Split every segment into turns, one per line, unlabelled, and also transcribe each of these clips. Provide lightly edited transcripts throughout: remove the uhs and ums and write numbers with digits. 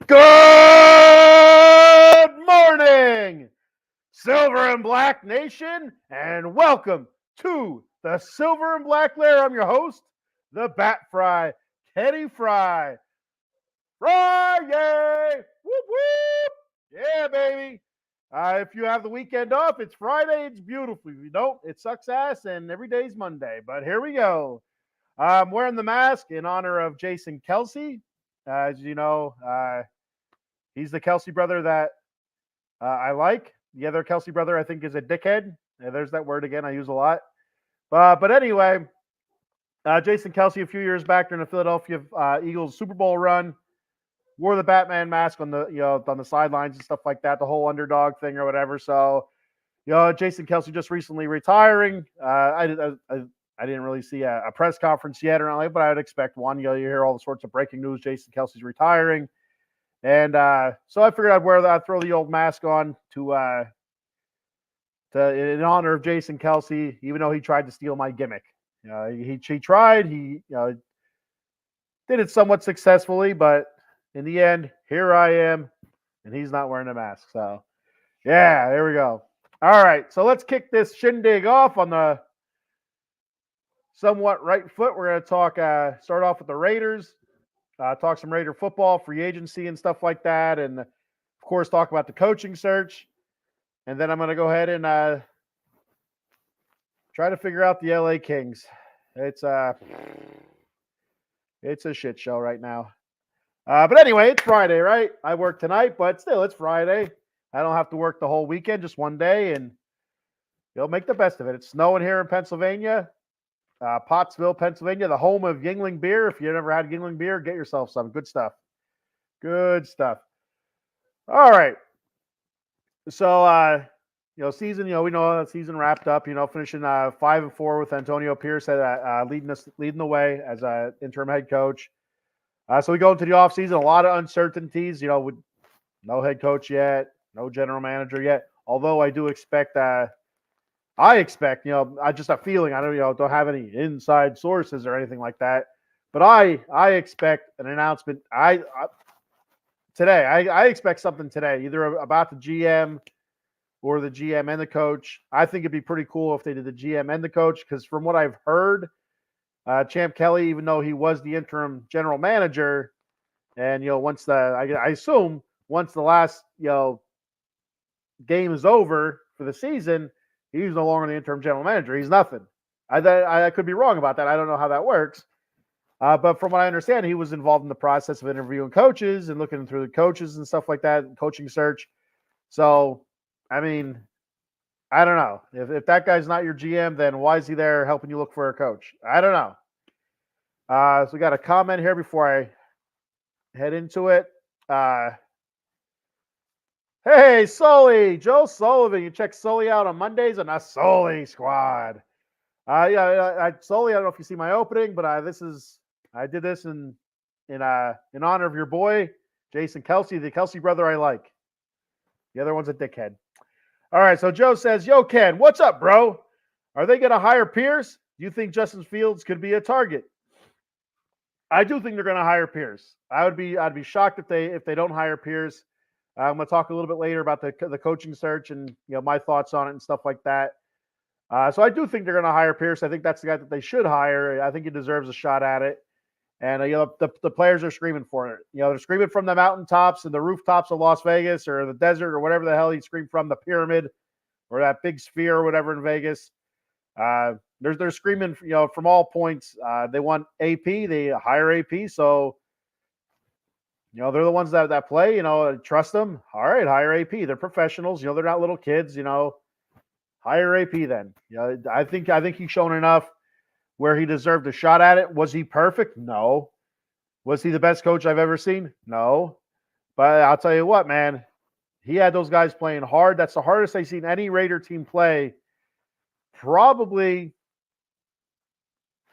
Good morning, Silver and Black Nation, and welcome to the Silver and Black Lair. I'm your host, the Bat Fry, Teddy Fry. Friday! Whoop, whoop! Yeah, baby. If you have the weekend off, it's Friday. It's beautiful. If you don't, it sucks ass, and every day's Monday. But here we go. I'm wearing the mask in honor of Jason Kelsey. As you know, he's the Kelsey brother that I like. The other Kelsey brother, I think, is a dickhead. There's that word again I use a lot. But anyway, Jason Kelsey, a few years back during the Philadelphia Eagles Super Bowl run, wore the Batman mask on the sidelines and stuff like that, the whole underdog thing or whatever. So, Jason Kelsey just recently retiring. I didn't really see a press conference yet or anything, but I would expect one. You hear all the sorts of breaking news. Jason Kelsey's retiring. And so I figured I'd throw the old mask on to in honor of Jason Kelsey, even though he tried to steal my gimmick. He tried. He did it somewhat successfully, but in the end, here I am, and he's not wearing a mask. So, yeah, there we go. All right, so let's kick this shindig off on the somewhat right foot. We're going to start off with the Raiders. Talk some Raider football, free agency, and stuff like that. And, of course, talk about the coaching search. And then I'm going to go ahead and try to figure out the LA Kings. It's a shit show right now. But anyway, it's Friday, right? I work tonight, but still, it's Friday. I don't have to work the whole weekend, just one day, and make the best of it. It's snowing here in Pennsylvania. Pottsville, Pennsylvania, the home of Yingling beer. If you never had Yingling beer, get yourself some. Good stuff. Good stuff. All right. So, season, we know the season wrapped up, finishing 5-4 with Antonio Pierce leading the way as an interim head coach. So we go into the offseason, a lot of uncertainties, with no head coach yet, no general manager yet. Although I do expect I just a feeling. I don't have any inside sources or anything like that, but I expect an announcement. Today, I expect something today, either about the GM or the GM and the coach. I think it'd be pretty cool if they did the GM and the coach, because from what I've heard, Champ Kelly, even though he was the interim general manager, and I assume once the last game is over for the season, he's no longer the interim general manager. He's nothing. I could be wrong about that. I don't know how that works. But from what I understand, he was involved in the process of interviewing coaches and looking through the coaches and stuff like that, coaching search. So, I mean, I don't know. If that guy's not your GM, then why is he there helping you look for a coach? I don't know. So we got a comment here before I head into it. Hey, Sully, Joe Sullivan. You check Sully out on Mondays on the Sully Squad. Sully, I don't know if you see my opening, but I did this in honor of your boy, Jason Kelsey, the Kelsey brother I like. The other one's a dickhead. All right, so Joe says, "Yo, Ken, what's up, bro? Are they going to hire Pierce? Do you think Justin Fields could be a target?" I do think they're going to hire Pierce. I'd be shocked if they don't hire Pierce. I'm going to talk a little bit later about the coaching search and my thoughts on it and stuff like that. So I do think they're going to hire Pierce. I think that's the guy that they should hire. I think he deserves a shot at it. And the players are screaming for it. They're screaming from the mountaintops and the rooftops of Las Vegas or the desert or whatever the hell he screamed from, the pyramid or that big sphere or whatever in Vegas. They're screaming, from all points. They want AP. They hire AP. So, they're the ones that play. Trust them. All right, hire AP. They're professionals. They're not little kids. Hire AP then. I think he's shown enough where he deserved a shot at it. Was he perfect? No. Was he the best coach I've ever seen? No. But I'll tell you what, man. He had those guys playing hard. That's the hardest I've seen any Raider team play. Probably,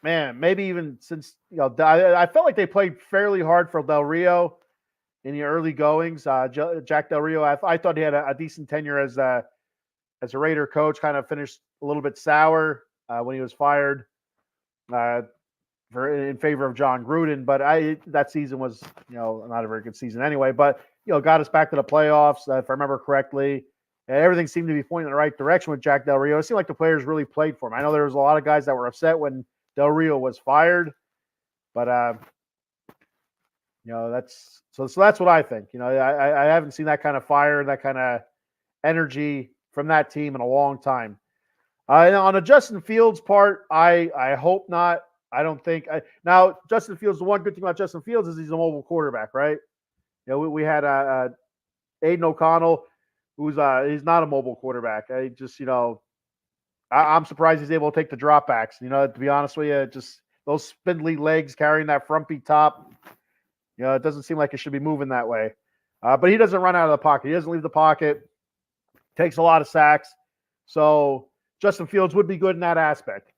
man, maybe even since, I felt like they played fairly hard for Del Rio in the early goings. Jack Del Rio, I thought he had a decent tenure as a Raider coach, kind of finished a little bit sour when he was fired. in favor of John Gruden, but that season was not a very good season anyway. But got us back to the playoffs if I remember correctly. And everything seemed to be pointing in the right direction with Jack Del Rio. It seemed like the players really played for him. I know there was a lot of guys that were upset when Del Rio was fired, but that's so that's what I think. I haven't seen that kind of fire, that kind of energy from that team in a long time. And on the Justin Fields part, I hope not. I don't think. Now, Justin Fields, the one good thing about Justin Fields is he's a mobile quarterback, right? We had Aiden O'Connell, who's he's not a mobile quarterback. I'm surprised he's able to take the dropbacks. To be honest with you, just those spindly legs carrying that frumpy top. It doesn't seem like it should be moving that way. But he doesn't run out of the pocket. He doesn't leave the pocket. Takes a lot of sacks. So Justin Fields would be good in that aspect.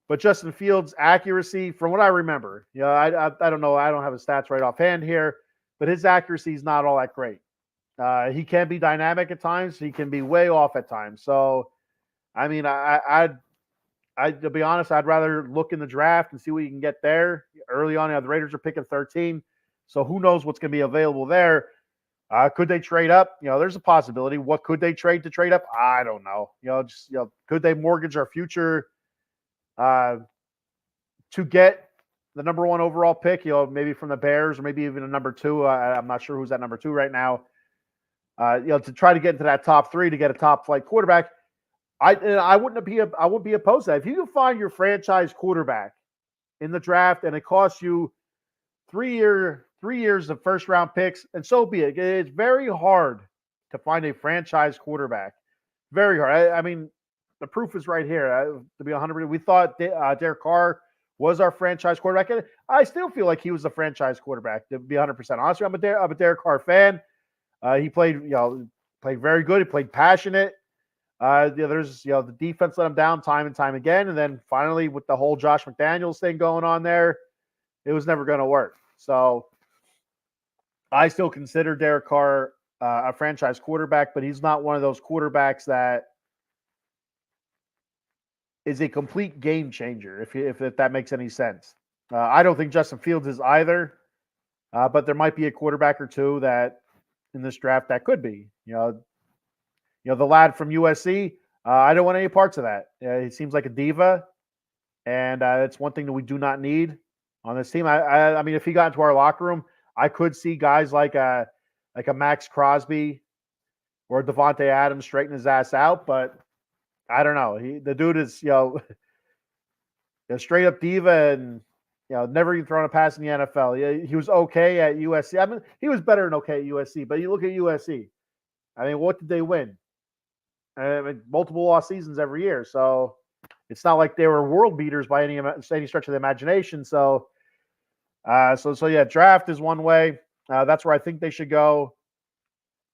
But Justin Fields' accuracy, from what I remember, I don't know. I don't have his stats right offhand here, but his accuracy is not all that great. He can be dynamic at times. He can be way off at times. So, I mean, to be honest, I'd rather look in the draft and see what you can get there early on. The Raiders are picking 13, so who knows what's going to be available there. Could they trade up? There's a possibility. What could they trade to trade up? I don't know. Could they mortgage our future to get the number 1 overall pick? Maybe from the Bears or maybe even a number 2. I'm not sure who's at number 2 right now. To try to get into that top 3 to get a top flight quarterback. I wouldn't be opposed to that. If you can find your franchise quarterback in the draft and it costs you 3 years of first round picks, and so be it. It's very hard to find a franchise quarterback. Very hard. I mean, the proof is right here. To be 100%, we thought Derek Carr was our franchise quarterback. And I still feel like he was the franchise quarterback. To be 100% honest, I'm a Derek Carr fan. He played very good. He played passionate. There's the defense let him down time and time again, and then finally with the whole Josh McDaniels thing going on there, it was never going to work. So I still consider Derek Carr a franchise quarterback, but he's not one of those quarterbacks that is a complete game changer, if that makes any sense. I don't think Justin Fields is either, but there might be a quarterback or two that in this draft that could be. The lad from USC, I don't want any parts of that. He seems like a diva, and it's one thing that we do not need on this team. I mean, if he got into our locker room, I could see guys like a Max Crosby or Devontae Adams straighten his ass out, but I don't know. The dude is a straight up diva, and never even thrown a pass in the NFL. He was okay at USC. I mean, he was better than okay at USC, but you look at USC. I mean, what did they win? I mean, multiple lost seasons every year. So it's not like they were world beaters by any stretch of the imagination. So yeah, draft is one way. That's where I think they should go.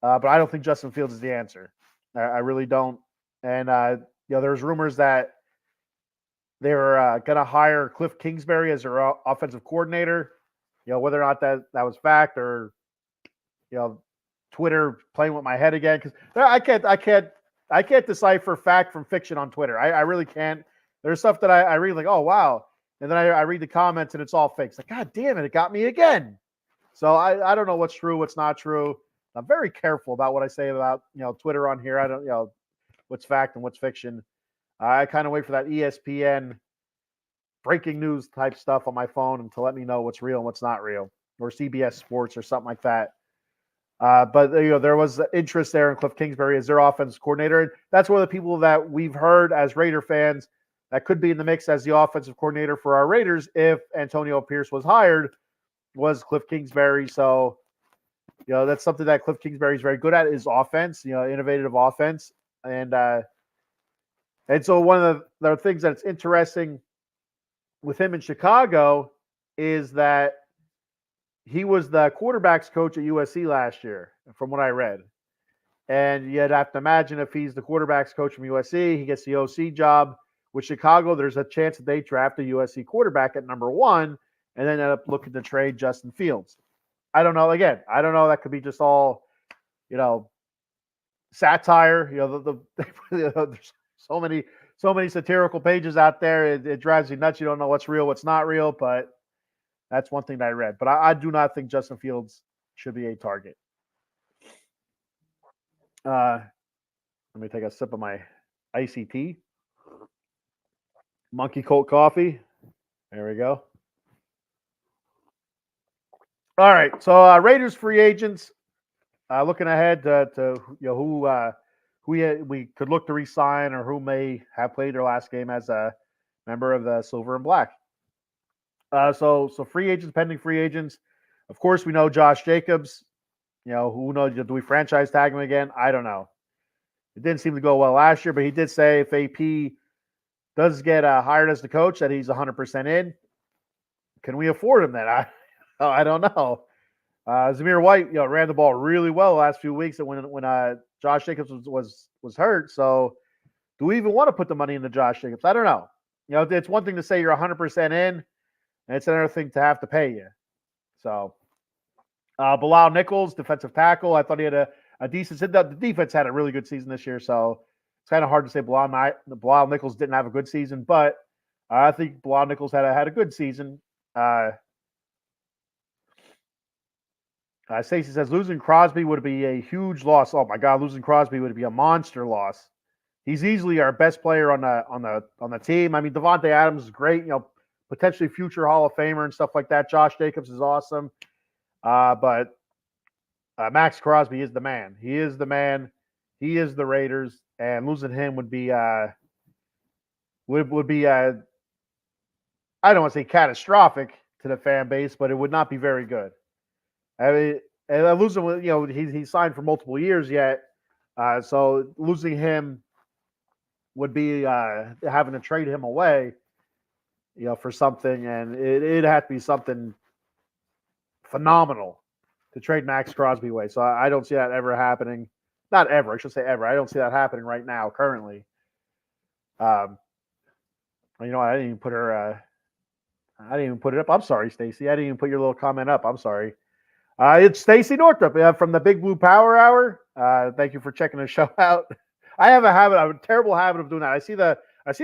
But I don't think Justin Fields is the answer. I really don't. And there's rumors that they were going to hire Cliff Kingsbury as their offensive coordinator. Whether or not that was fact or Twitter playing with my head again, because I can't decipher fact from fiction on Twitter. I really can't. There's stuff that I read like, oh wow, and then I read the comments and it's all fake. It's like, God damn it got me again. So I don't know what's true, what's not true. I'm very careful about what I say about Twitter on here. I don't what's fact and what's fiction. I kind of wait for that ESPN breaking news type stuff on my phone and to let me know what's real and what's not real, or CBS Sports or something like that. But there was interest there in Cliff Kingsbury as their offensive coordinator, and that's one of the people that we've heard as Raider fans that could be in the mix as the offensive coordinator for our Raiders if Antonio Pierce was hired, was Cliff Kingsbury. So that's something that Cliff Kingsbury is very good at, is offense, innovative offense. And so one of the things that's interesting with him in Chicago is that he was the quarterback's coach at USC last year, from what I read. And you'd have to imagine if he's the quarterback's coach from USC, he gets the OC job with Chicago, there's a chance that they draft a USC quarterback at number 1 and then end up looking to trade Justin Fields. I don't know. Again, I don't know. That could be just all, satire. There's so so many satirical pages out there. It drives you nuts. You don't know what's real, what's not real. But that's one thing that I read. But I do not think Justin Fields should be a target. Let me take a sip of my icy tea. Monkey Colt coffee. There we go. All right. So Raiders free agents. Looking ahead to who we could look to re-sign or who may have played their last game as a member of the Silver and Black. So free agents, pending free agents. Of course, we know Josh Jacobs. Who knows? Do we franchise tag him again? I don't know. It didn't seem to go well last year, but he did say if AP does get hired as the coach that he's 100% in. Can we afford him then? I don't know. Zamir White, ran the ball really well the last few weeks when Josh Jacobs was hurt. So, do we even want to put the money into Josh Jacobs? I don't know. It's one thing to say you're 100% in, and it's another thing to have to pay you. So, Bilal Nichols, defensive tackle. I thought he had a decent. The defense had a really good season this year, so it's kind of hard to say Bilal Nichols didn't have a good season, but I think Bilal Nichols had a good season. Stacey says losing Crosby would be a huge loss. Oh my God, losing Crosby would be a monster loss. He's easily our best player on the team. I mean, Devontae Adams is great. Potentially future Hall of Famer and stuff like that. Josh Jacobs is awesome, but Max Crosby is the man. He is the man. He is the Raiders, and losing him would be I don't want to say catastrophic to the fan base, but it would not be very good. I mean, and losing, he signed for multiple years yet, so losing him would be having to trade him away, for something, and it'd have to be something phenomenal to trade Max Crosby away. So I don't see that ever happening. Not ever, I should say ever. I don't see that happening right now, currently. I didn't even put her. I didn't even put it up. I'm sorry, Stacy. I didn't even put your little comment up. I'm sorry. It's Stacy Northrup from the Big Blue Power Hour. Thank you for checking the show out. I have a terrible habit of doing that. I see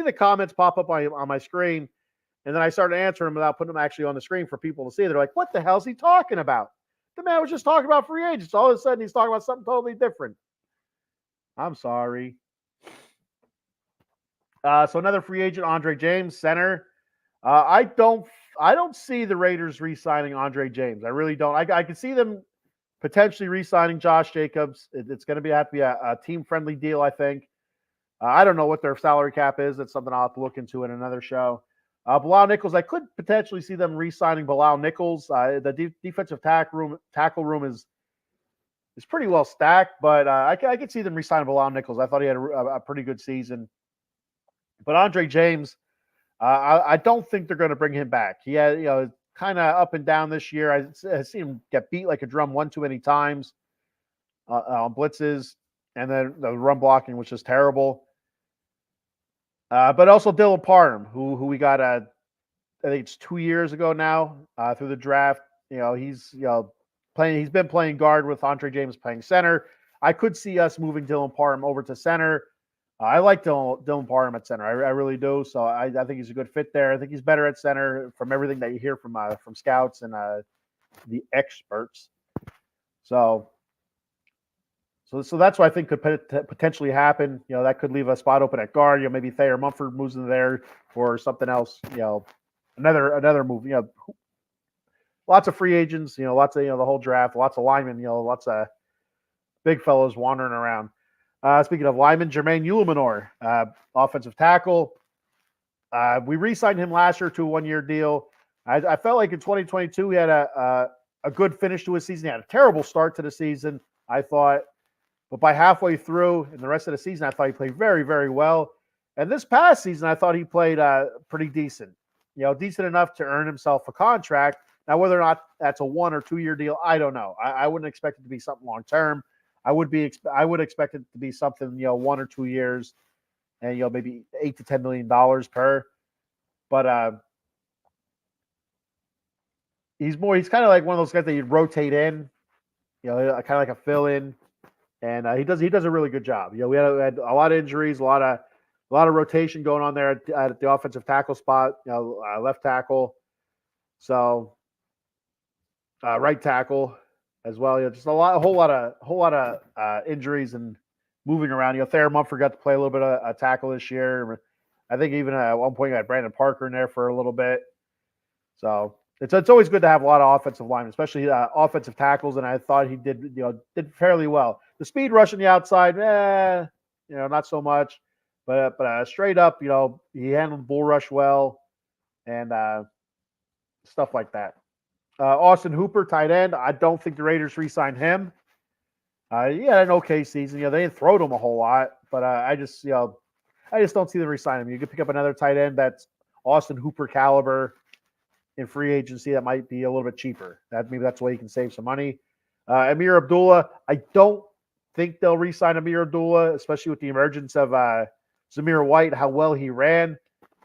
the comments pop up on my screen, and then I start answering them without putting them actually on the screen for people to see. They're like, "What the hell is he talking about? The man was just talking about free agents. All of a sudden, he's talking about something totally different." I'm sorry. So another free agent, Andre James, center. I don't see the Raiders re-signing Andre James. I really don't. I could see them potentially re-signing Josh Jacobs. It's going to have to be a team-friendly deal, I think. I don't know what their salary cap is. That's something I'll have to look into in another show. Bilal Nichols, I could potentially see them re-signing Bilal Nichols. The defensive tackle room is pretty well stacked, but I could see them re-signing Bilal Nichols. I thought he had a pretty good season. But Andre James, I don't think they're going to bring him back. He had, kind of up and down this year. I seen him get beat like a drum one too many times on blitzes, and then the run blocking was just terrible. But also Dylan Parham, who we got I think it's 2 years ago now through the draft. He's playing. He's been playing guard with Andre James playing center. I could see us moving Dylan Parham over to center. I like Dylan Parham at center. I really do. So I think he's a good fit there. I think he's better at center from everything that you hear from scouts and the experts. So that's what I think could potentially happen. That could leave a spot open at guard. Maybe Thayer Mumford moves in there for something else. Another move. Lots of free agents. Lots of the whole draft. Lots of linemen. Lots of big fellows wandering around. Speaking of linemen, Jermaine Ulemanor, offensive tackle. We re-signed him last year to a one-year deal. I felt like in 2022 he had a good finish to his season. He had a terrible start to the season, I thought. But by halfway through and the rest of the season, I thought he played very, very well. And this past season, I thought he played pretty decent. Decent enough to earn himself a contract. Now, whether or not that's a 1 or 2 year deal, I don't know. I wouldn't expect it to be something long-term. I would expect it to be something, 1 or 2 years and, maybe $8 to $10 million per. But he's kind of like one of those guys that you rotate in, kind of like a fill-in. And he does a really good job. We had a lot of injuries, a lot of a lot of rotation going on there at the offensive tackle spot, left tackle. So right tackle as well. Just a whole lot of injuries and moving around. Thayer Mumford got to play a little bit of a tackle this year. I think even at one point you had Brandon Parker in there for a little bit. So it's always good to have a lot of offensive linemen, especially offensive tackles. And I thought he did fairly well. The speed rush on the outside, not so much. But straight up, he handled the bull rush well and stuff like that. Austin Hooper, tight end. I don't think the Raiders re-signed him. He had an okay season. They didn't throw to him a whole lot, but I just don't see them re-sign him. You could pick up another tight end that's Austin Hooper caliber in free agency that might be a little bit cheaper. Maybe that's the way you can save some money. Amir Abdullah, I don't think they'll re-sign Amir Abdullah, especially with the emergence of Zamir White, how well he ran.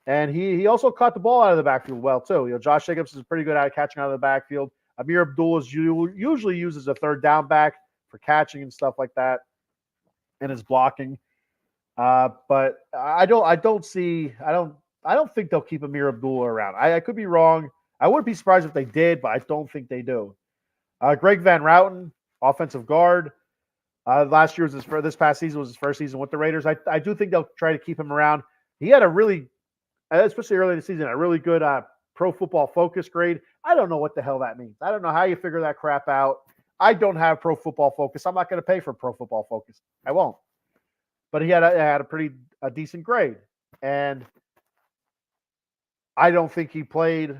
And he also caught the ball out of the backfield well, too. Josh Jacobs is pretty good at catching out of the backfield. Amir Abdullah is usually used as a third down back for catching and stuff like that and his blocking. But I don't think they'll keep Amir Abdullah around. I could be wrong. I wouldn't be surprised if they did, but I don't think they do. Greg Van Routen, offensive guard. Last year this past season was his first season with the Raiders. I do think they'll try to keep him around. He had a really, especially early in the season, a really good Pro Football Focus grade. I don't know what the hell that means. I don't know how you figure that crap out. I don't have Pro Football Focus. I'm not going to pay for Pro Football Focus. I won't. But he had a pretty decent grade. And I don't think he played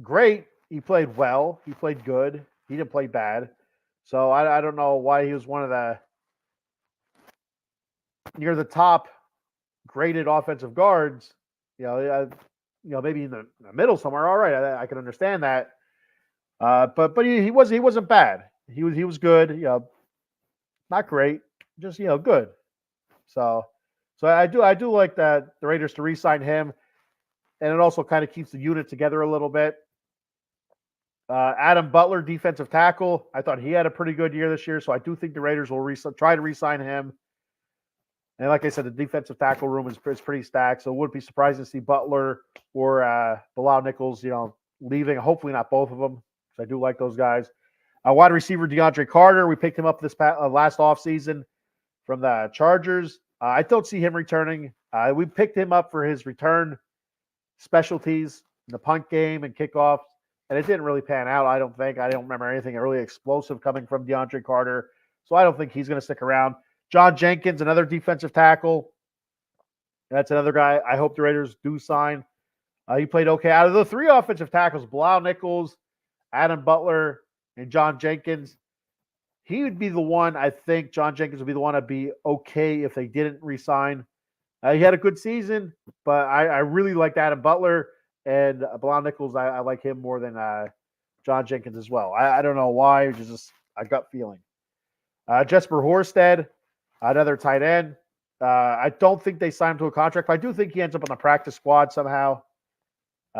great. He played well. He played good. He didn't play bad. So I don't know why he was one of the near the top graded offensive guards. Maybe in the middle somewhere. All right, I can understand that. But he wasn't bad. He was good. Not great, just good. So I do like that the Raiders to re-sign him, and it also kind of keeps the unit together a little bit. Adam Butler, defensive tackle. I thought he had a pretty good year this year, so I do think the Raiders will try to re-sign him. And like I said, the defensive tackle room is pretty stacked, so it wouldn't be surprising to see Butler or Bilal Nichols, leaving. Hopefully not both of them, because I do like those guys. Wide receiver DeAndre Carter, we picked him up this last offseason from the Chargers. I don't see him returning. We picked him up for his return specialties in the punt game and kickoffs, and it didn't really pan out, I don't think. I don't remember anything really explosive coming from DeAndre Carter, so I don't think he's going to stick around. John Jenkins, another defensive tackle. That's another guy I hope the Raiders do sign. He played okay. Out of the three offensive tackles, Bilal Nichols, Adam Butler, and John Jenkins, he would be the one, I think, John Jenkins would be the one I'd be okay if they didn't re-sign. He had a good season, but I really liked Adam Butler, and Bilal Nichols, I like him more than John Jenkins as well. I don't know why, it's just a gut feeling. Jesper Horsted, another tight end. I don't think they signed him to a contract, but I do think he ends up on the practice squad somehow.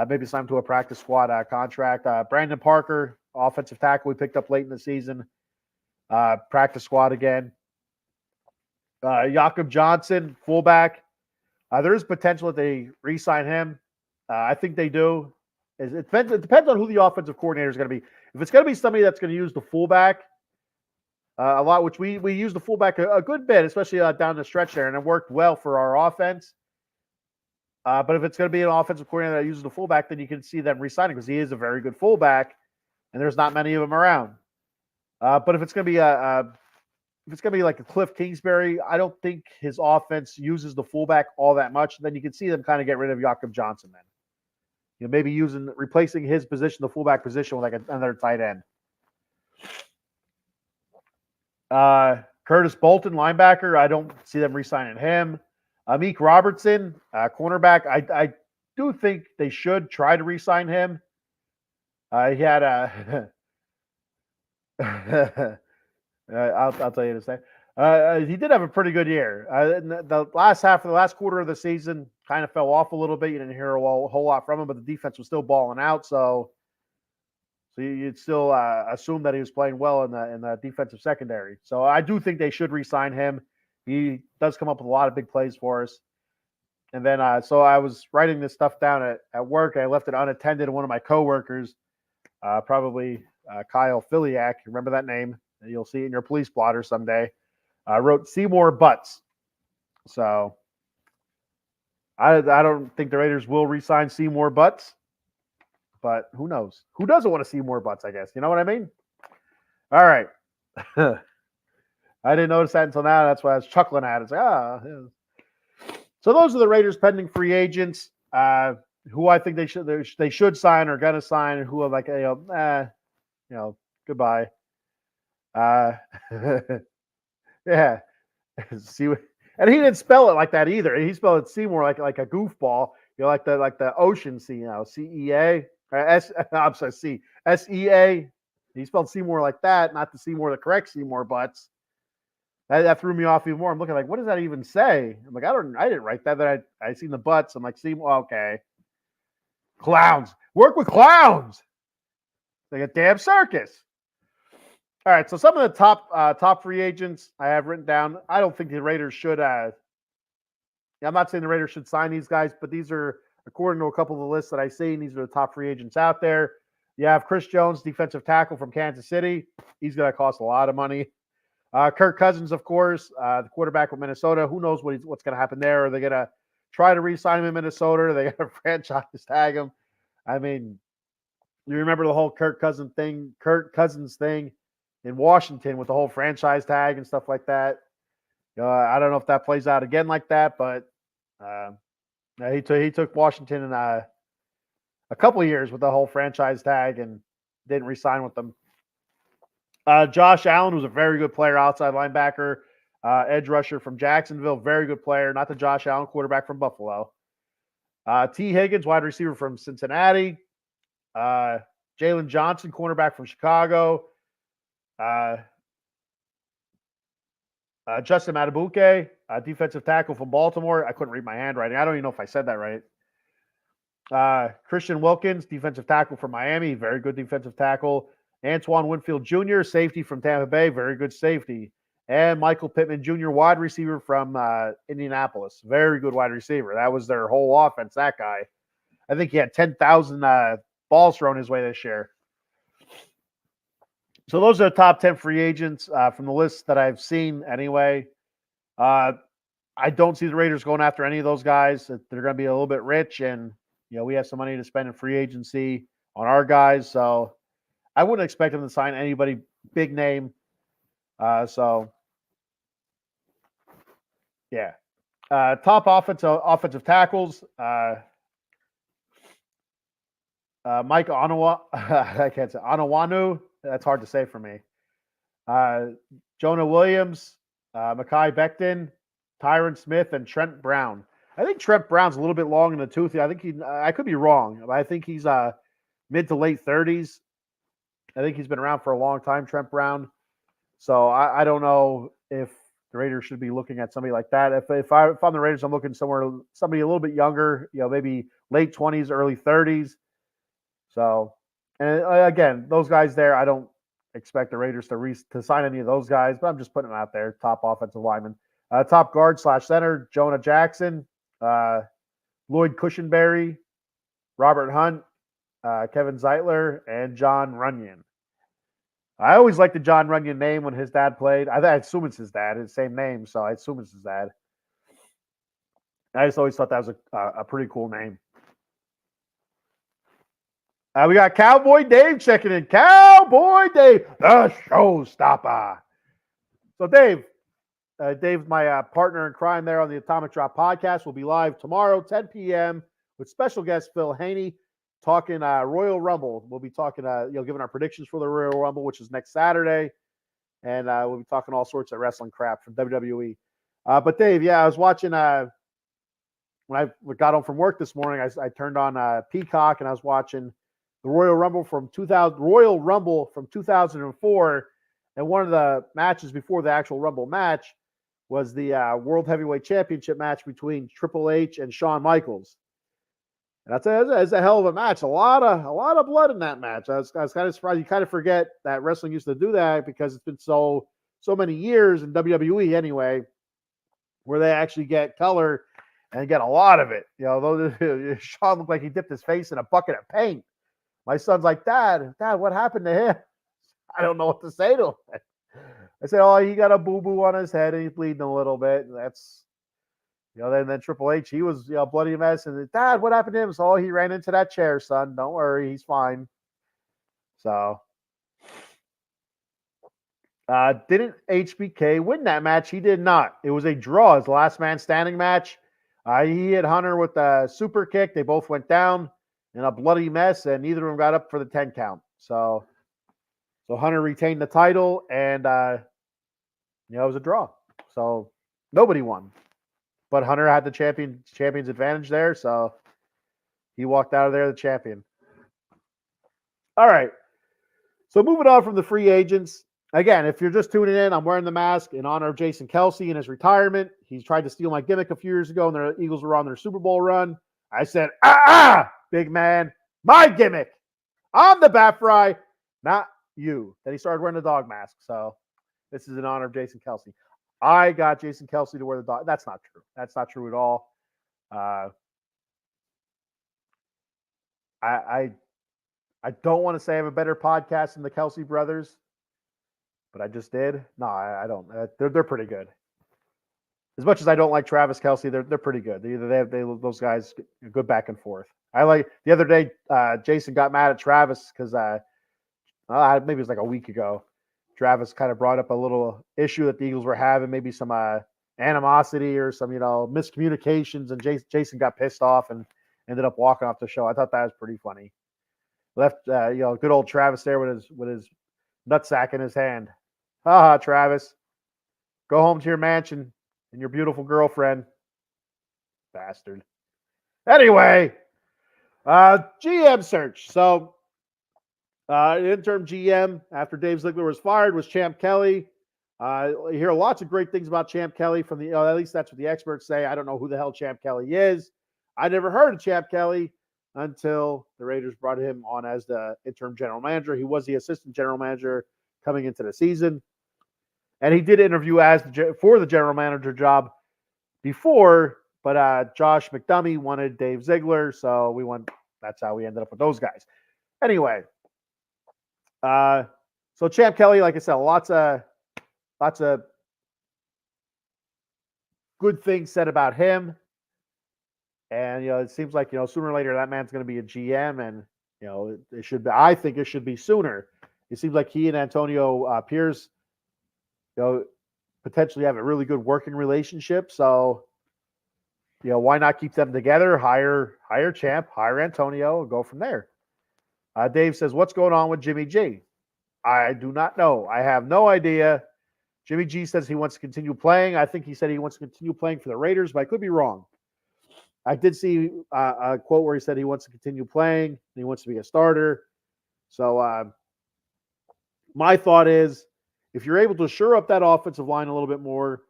Maybe sign him to a practice squad contract. Brandon Parker, offensive tackle, we picked up late in the season. Practice squad again. Jakob Johnson, fullback. There is potential that they re-sign him. I think they do. It depends on who the offensive coordinator is going to be. If it's going to be somebody that's going to use the fullback a lot, which we use the fullback a good bit, especially down the stretch there, and it worked well for our offense. But if it's going to be an offensive coordinator that uses the fullback, then you can see them re-signing because he is a very good fullback, and there's not many of them around. But if it's going to be like a Cliff Kingsbury, I don't think his offense uses the fullback all that much. Then you can see them kind of get rid of Jakob Johnson then. Maybe replacing his position, the fullback position, with like another tight end. Curtis Bolton, linebacker. I don't see them re-signing him. Amik Robertson, cornerback. I do think they should try to re-sign him. He had a. I'll tell you this thing. He did have a pretty good year. The last quarter of the season kind of fell off a little bit. You didn't hear a whole lot from him, but the defense was still balling out. So you'd still assume that he was playing well in the defensive secondary. So I do think they should re-sign him He does come up with a lot of big plays for us. And then, so I was writing this stuff down at work. I left it unattended, and one of my coworkers, probably Kyle Filiak, remember that name? You'll see it in your police blotter someday, wrote Seymour Butts. So I don't think the Raiders will re-sign Seymour Butts, but who knows? Who doesn't want to see more Butts, I guess? You know what I mean? All right. I didn't notice that until now. That's why I was chuckling at it. It's like, yeah. So those are the Raiders pending free agents who I think they should sign or gonna sign, and who are like, goodbye. Yeah. See, and he didn't spell it like that either. He spelled it Seymour like a goofball. Like the ocean sea, CEA. I'm sorry, SEA. He spelled Seymour like that, not the Seymour, the correct Seymour Butts. That threw me off even more. I'm looking like, what does that even say? I'm like, I didn't write that. Then I seen the Butts. I'm like, Seymour, okay. Clowns. Work with clowns. Like a damn circus. All right, so some of the top free agents I have written down. I don't think the Raiders should. I'm not saying the Raiders should sign these guys, but these are, according to a couple of the lists that I've seen, these are the top free agents out there. You have Chris Jones, defensive tackle from Kansas City. He's going to cost a lot of money. Kirk Cousins, of course, the quarterback from Minnesota. Who knows what's going to happen there? Are they going to try to re-sign him in Minnesota? Are they going to franchise tag him? I mean, you remember the whole Kirk Cousins thing in Washington with the whole franchise tag and stuff like that. I don't know if that plays out again like that, but he took Washington in a couple of years with the whole franchise tag and didn't re-sign with them. Josh Allen was a very good player, outside linebacker, edge rusher from Jacksonville, very good player. Not the Josh Allen quarterback from Buffalo. T. Higgins, wide receiver from Cincinnati. Jalen Johnson, cornerback from Chicago. Justin Matabuke, defensive tackle from Baltimore. I couldn't read my handwriting. I don't even know if I said that right. Christian Wilkins, defensive tackle from Miami, very good defensive tackle. Antoine Winfield Jr., safety from Tampa Bay, very good safety. And Michael Pittman Jr., wide receiver from Indianapolis, very good wide receiver. That was their whole offense, that guy. I think he had 10,000 balls thrown his way this year. So those are the top 10 free agents from the list that I've seen anyway. I don't see the Raiders going after any of those guys. They're going to be a little bit rich, and we have some money to spend in free agency on our guys. So I wouldn't expect them to sign anybody big name. So yeah. Top offensive tackles. Mike I can't say Onwenu. That's hard to say for me. Jonah Williams, Mekhi Becton, Tyron Smith, and Trent Brown. I think Trent Brown's a little bit long in the tooth. I think I could be wrong, but I think he's mid to late 30s. I think he's been around for a long time, Trent Brown. So I don't know if the Raiders should be looking at somebody like that. If I'm the Raiders, I'm looking somebody a little bit younger, maybe late 20s, early 30s. So, and again, those guys there, I don't expect the Raiders to sign any of those guys, but I'm just putting them out there. Top offensive lineman, top guard / center, Jonah Jackson, Lloyd Cushenberry, Robert Hunt, Kevin Zeitler, and John Runyon. I always liked the John Runyon name when his dad played. I assume it's his dad, his same name, so I assume it's his dad. I just always thought that was a pretty cool name. We got Cowboy Dave checking in. Cowboy Dave, the showstopper. So Dave's my partner in crime there on the Atomic Drop podcast. Will be live tomorrow, 10 p.m. with special guest Phil Haney talking Royal Rumble. We'll be talking, giving our predictions for the Royal Rumble, which is next Saturday, and we'll be talking all sorts of wrestling crap from WWE. But Dave, I was watching when I got home from work this morning. I turned on Peacock and I was watching the Royal Rumble from 2004, and one of the matches before the actual Rumble match was the World Heavyweight Championship match between Triple H and Shawn Michaels. And that's a hell of a match. A lot of blood in that match. I was kind of surprised. You kind of forget that wrestling used to do that because it's been so many years in WWE anyway. where they actually get color and get a lot of it. Though Sean looked like he dipped his face in a bucket of paint. My son's like, Dad, what happened to him? I don't know what to say to him. I said, oh, he got a boo-boo on his head and he's bleeding a little bit. And that's, then Triple H, he was, bloody mess. And Dad, what happened to him? So he ran into that chair, son. Don't worry, he's fine. So, didn't HBK win that match? He did not. It was a draw. It was the last man standing match. He hit Hunter with a super kick. They both went down in a bloody mess, and neither of them got up for the 10 count. So Hunter retained the title, and it was a draw. So nobody won, but Hunter had the champion's advantage there. So he walked out of there the champion. All right. So moving on from the free agents. Again, if you're just tuning in, I'm wearing the mask in honor of Jason Kelce and his retirement. He tried to steal my gimmick a few years ago, and the Eagles were on their Super Bowl run. I said, big man, my gimmick. I'm the bat fry, not you. Then he started wearing the dog mask. So this is in honor of Jason Kelce. I got Jason Kelce to wear the dog. That's not true. That's not true at all. I don't want to say I have a better podcast than the Kelce brothers, but I just did. No, I don't. They're pretty good. As much as I don't like Travis Kelce, they're pretty good. Those guys good back and forth. I like the other day. Jason got mad at Travis because maybe it was like a week ago. Travis kind of brought up a little issue that the Eagles were having, maybe some animosity or some miscommunications, and Jason got pissed off and ended up walking off the show. I thought that was pretty funny. Left good old Travis there with his nutsack in his hand. Ha, Travis. Go home to your mansion and your beautiful girlfriend. Bastard. Anyway, GM search. So, interim GM after Dave Ziegler was fired was Champ Kelly. You hear lots of great things about Champ Kelly from at least that's what the experts say. I don't know who the hell Champ Kelly is. I never heard of Champ Kelly until the Raiders brought him on as the interim general manager. He was the assistant general manager coming into the season. And he did interview for the general manager job before, but Josh McDummy wanted Dave Ziegler, so that's how we ended up with those guys. Anyway, so Champ Kelly, like I said, lots of good things said about him. And it seems like sooner or later that man's going to be a GM, and it should be. I think it should be sooner. It seems like he and Antonio Pierce, potentially have a really good working relationship. So, why not keep them together? Hire Champ, hire Antonio, and go from there. Dave says, "What's going on with Jimmy G?" I do not know. I have no idea. Jimmy G says he wants to continue playing. I think he said he wants to continue playing for the Raiders, but I could be wrong. I did see a quote where he said he wants to continue playing and he wants to be a starter. So my thought is, if you're able to shore up that offensive line a little bit more,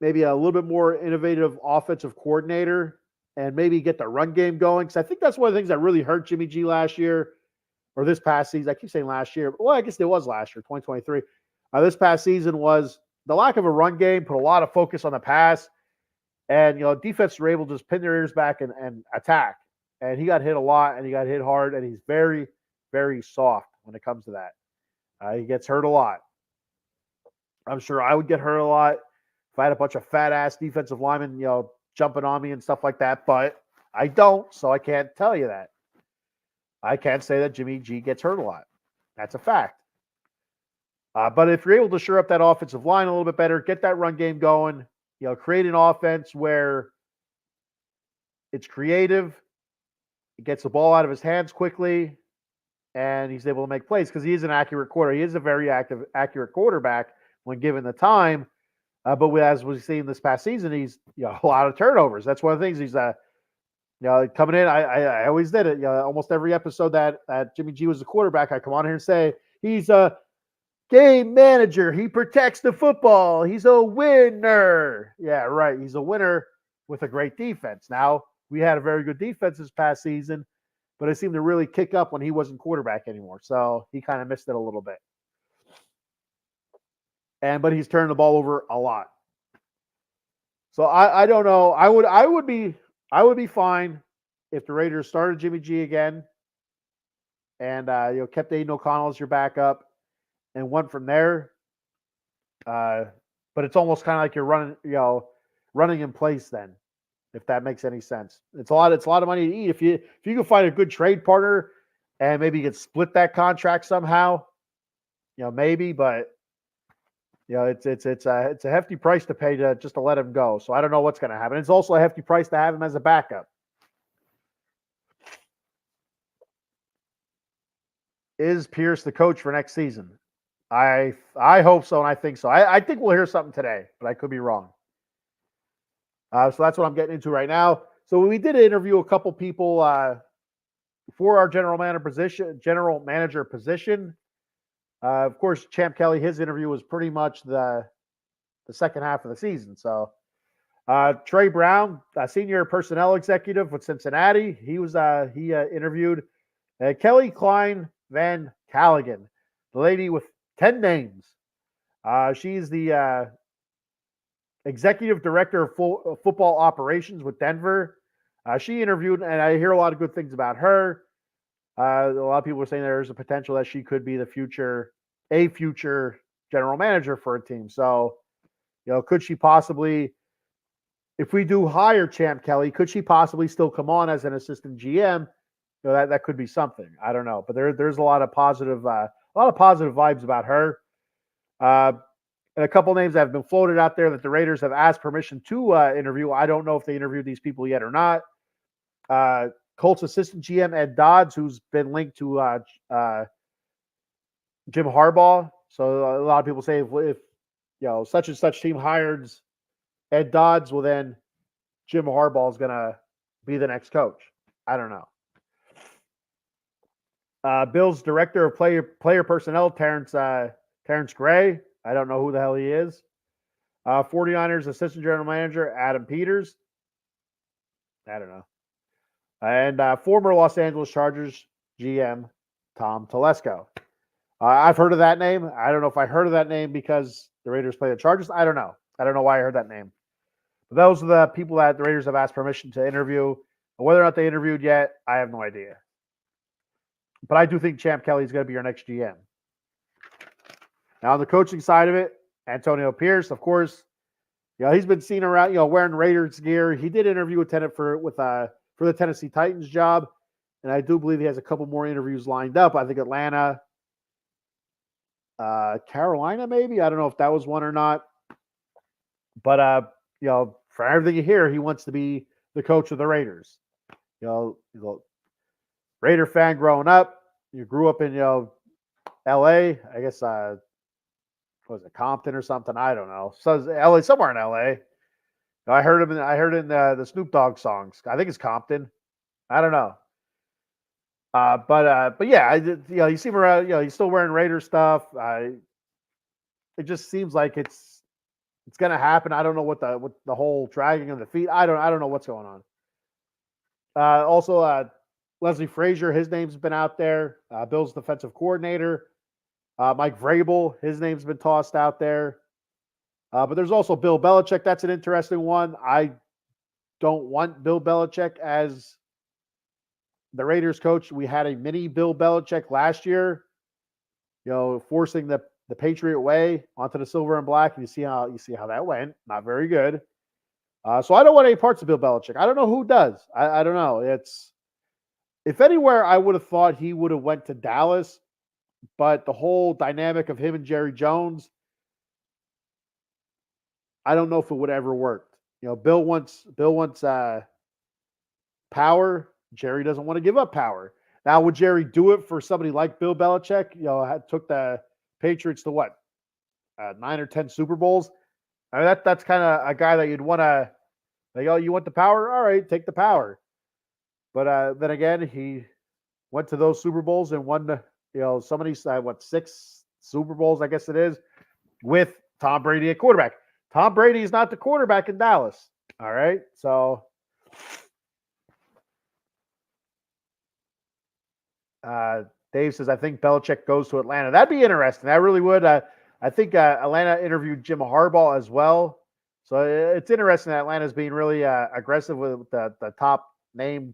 maybe a little bit more innovative offensive coordinator, and maybe get the run game going, because I think that's one of the things that really hurt Jimmy G last year or this past season. I keep saying last year. Well, I guess it was last year, 2023. This past season was the lack of a run game, put a lot of focus on the pass, and defenses were able to just pin their ears back and attack. And he got hit a lot, and he got hit hard, and he's very, very soft when it comes to that. He gets hurt a lot. I'm sure I would get hurt a lot if I had a bunch of fat ass defensive linemen, jumping on me and stuff like that. But I don't, so I can't tell you that. I can't say that Jimmy G gets hurt a lot. That's a fact. But if you're able to shore up that offensive line a little bit better, get that run game going, create an offense where it's creative, it gets the ball out of his hands quickly, and he's able to make plays because he is an accurate quarterback. He is a very accurate quarterback when given the time. But as we've seen this past season, he's a lot of turnovers. That's one of the things he's coming in. I always did it. Almost every episode that Jimmy G was a quarterback, I come on here and say he's a game manager. He protects the football. He's a winner. Yeah, right. He's a winner with a great defense. Now, we had a very good defense this past season, but it seemed to really kick up when he wasn't quarterback anymore. So he kind of missed it a little bit. but he's turned the ball over a lot. So I don't know. I would be fine if the Raiders started Jimmy G again and kept Aiden O'Connell as your backup and went from there. But it's almost kind of like you're running in place then, if that makes any sense. It's a lot of money to eat. If you can find a good trade partner and maybe you could split that contract somehow, maybe, but it's a hefty price to pay just to let him go. So I don't know what's going to happen. It's also a hefty price to have him as a backup. Is Pierce the coach for next season? I hope so, and I think so. I think we'll hear something today, but I could be wrong. So that's what I'm getting into right now. So we did interview a couple people for our general manager position. Of course, Champ Kelly, his interview was pretty much the second half of the season. So Trey Brown, senior personnel executive with Cincinnati, he interviewed Kelly Klein Van Callaghan, the lady with 10 names. She's the executive director of football operations with Denver. She interviewed, and I hear a lot of good things about her. A lot of people are saying there's a potential that she could be a future general manager for a team. So, could she possibly, if we do hire Champ Kelly, could she possibly still come on as an assistant GM? That could be something. I don't know, but there's a lot of positive vibes about her. And a couple names that have been floated out there that the Raiders have asked permission to interview. I don't know if they interviewed these people yet or not. Colts assistant GM Ed Dodds, who's been linked to Jim Harbaugh. So a lot of people say if such and such team hires Ed Dodds, well then Jim Harbaugh is gonna be the next coach. I don't know. Bills director of player personnel Terrence Gray. I don't know who the hell he is. 49ers assistant general manager Adam Peters. I don't know. And former Los Angeles Chargers GM Tom Telesco. I've heard of that name. I don't know if I heard of that name because the Raiders play the Chargers. I don't know. I don't know why I heard that name. But those are the people that the Raiders have asked permission to interview. Whether or not they interviewed yet, I have no idea. But I do think Champ Kelly is going to be our next GM. Now, on the coaching side of it, Antonio Pierce, of course, he's been seen around, wearing Raiders gear. He did interview with for the Tennessee Titans job, and I do believe he has a couple more interviews lined up. I think Atlanta, Carolina, maybe. I don't know if that was one or not. But for everything you hear, he wants to be the coach of the Raiders. Raider fan growing up. You grew up in L.A. I guess was it Compton or something? I don't know. So L.A. somewhere in L.A. I heard him. I heard in the Snoop Dogg songs. I think it's Compton. I don't know. But yeah, you see him around. He's still wearing Raider stuff. It just seems like it's gonna happen. I don't know what the whole dragging of the feet. I don't know what's going on. Also, Leslie Frazier, his name's been out there. Bill's defensive coordinator. Mike Vrabel, his name's been tossed out there. But there's also Bill Belichick. That's an interesting one. I don't want Bill Belichick as the Raiders coach. We had a mini Bill Belichick last year, forcing the Patriot way onto the silver and black. And you see how that went. Not very good. So I don't want any parts of Bill Belichick. I don't know who does. I don't know. If anywhere, I would have thought he would have went to Dallas, but the whole dynamic of him and Jerry Jones, I don't know if it would ever work. Bill wants power. Jerry doesn't want to give up power. Now, would Jerry do it for somebody like Bill Belichick? Took the Patriots to what, 9 or 10 Super Bowls? I mean, that's kind of a guy that you'd want to. You want the power? All right, take the power. But then again, he went to those Super Bowls and won. Somebody said 6 Super Bowls, I guess it is, with Tom Brady at quarterback. Tom Brady is not the quarterback in Dallas. All right, so Dave says I think Belichick goes to Atlanta. That'd be interesting. That really would. I think Atlanta interviewed Jim Harbaugh as well. So it's interesting that Atlanta's being really aggressive with the top name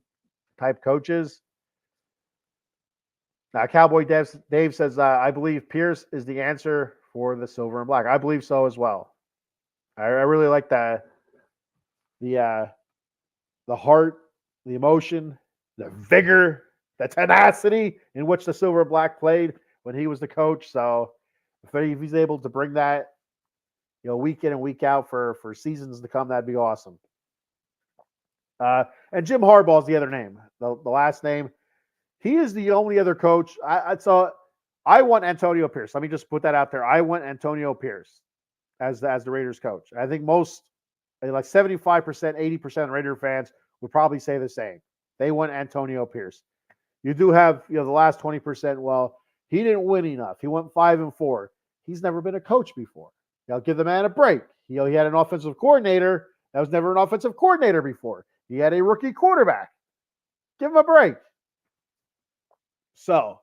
type coaches. Cowboy Dave says, I believe Pierce is the answer for the silver and black. I believe so as well. I really like the heart, the emotion, the vigor, the tenacity in which the silver and black played when he was the coach. So if he's able to bring that, week in and week out for seasons to come, that'd be awesome. And Jim Harbaugh is the other name, the last name. He is the only other coach. I want Antonio Pierce. Let me just put that out there. I want Antonio Pierce as the Raiders coach. I think most, like 75%, 80% of Raider fans would probably say the same. They want Antonio Pierce. You do have, the last 20%. Well, he didn't win enough. He went 5-4. He's never been a coach before. Give the man a break. He had an offensive coordinator that was never an offensive coordinator before. He had a rookie quarterback. Give him a break. So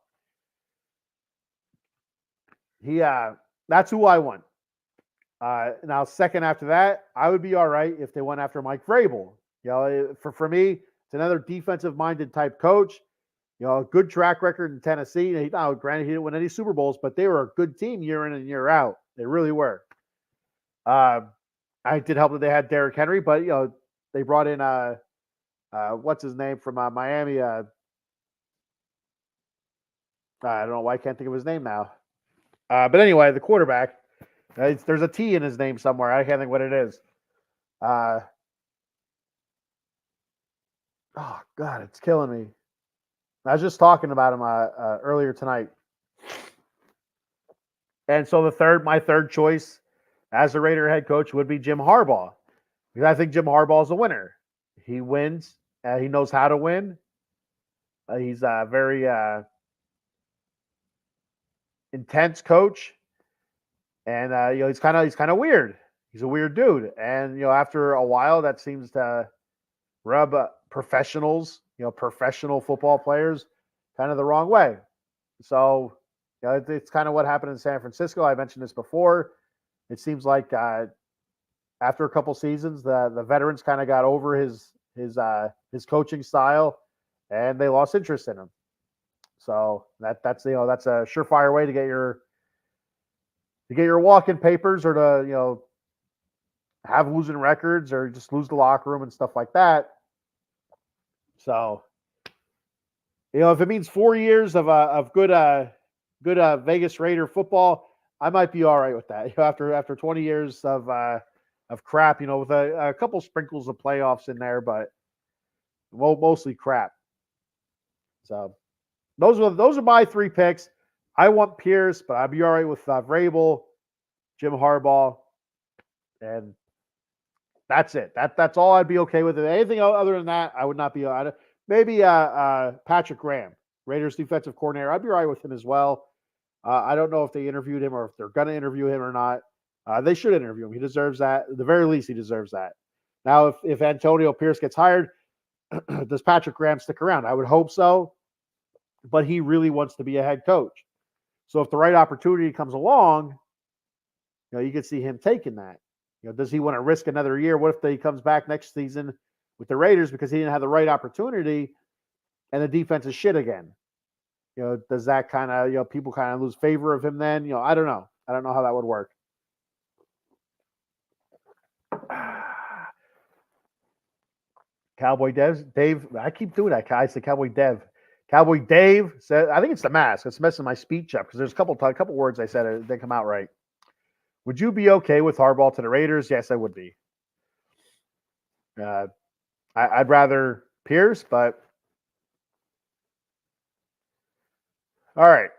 that's who I want. Now, second after that, I would be all right if they went after Mike Vrabel. For me, it's another defensive-minded type coach. A good track record in Tennessee. Now, granted, he didn't win any Super Bowls, but they were a good team year in and year out. They really were. I did help that they had Derrick Henry, but they brought in what's his name from Miami. I don't know why I can't think of his name now. But anyway, the quarterback. There's a T in his name somewhere. I can't think what it is. Oh God, it's killing me. I was just talking about him earlier tonight. And so my third choice as the Raider head coach would be Jim Harbaugh, because I think Jim Harbaugh is a winner. He wins. He knows how to win. He's a very intense coach, and he's kind of weird. He's a weird dude, and after a while, that seems to rub professionals, professional football players, kind of the wrong way. So, it's kind of what happened in San Francisco. I mentioned this before. It seems like after a couple seasons, the veterans kind of got over his coaching style, and they lost interest in him. So that's a surefire way to get your walk-in papers, or to have losing records, or just lose the locker room and stuff like that. So if it means 4 years of good Vegas Raider football, I might be all right with that. After 20 years of crap, with a couple sprinkles of playoffs in there, but mostly crap. So those are my three picks. I want Pierce, but I'd be all right with Vrabel, Jim Harbaugh, and that's it. That's all I'd be okay with. Anything other than that, I would not be. Maybe Patrick Graham, Raiders defensive coordinator. I'd be all right with him as well. I don't know if they interviewed him or if they're going to interview him or not. They should interview him. He deserves that. At the very least, he deserves that. Now, if Antonio Pierce gets hired, does Patrick Graham stick around? I would hope so, but he really wants to be a head coach. So if the right opportunity comes along, you could see him taking that. Does he want to risk another year? What if he comes back next season with the Raiders because he didn't have the right opportunity and the defense is shit again? Does that kind of, people kind of lose favor of him then? I don't know. I don't know how that would work. Cowboy Dave, I keep doing that. I say Cowboy Dev. Cowboy Dave said, I think it's the mask. It's messing my speech up because there's a couple words I said that didn't come out right. Would you be okay with Harbaugh to the Raiders? Yes, I would be. I'd rather Pierce, but all right.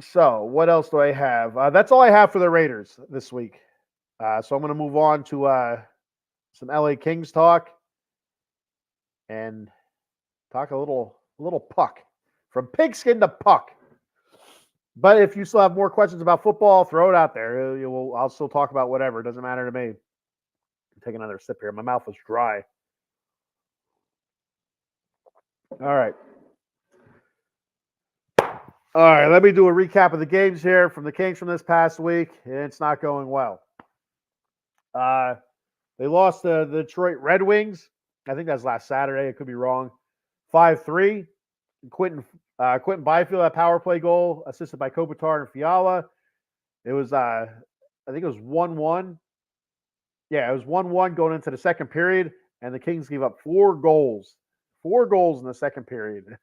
So what else do I have? That's all I have for the Raiders this week. So I'm going to move on to some LA Kings talk and talk a little puck, from pigskin to puck. But if you still have more questions about football, throw it out there. I'll still talk about whatever. It doesn't matter to me. Take another sip here. My mouth was dry. All right. All right, let me do a recap of the games here from the Kings from this past week. It's not going well. They lost to the Detroit Red Wings. I think that's last Saturday. I could be wrong. 5-3. Quentin Byfield, that power play goal, assisted by Kopitar and Fiala. It was, I think it was 1-1. Yeah, it was 1-1 going into the second period, and the Kings gave up 4 goals. 4 goals in the second period.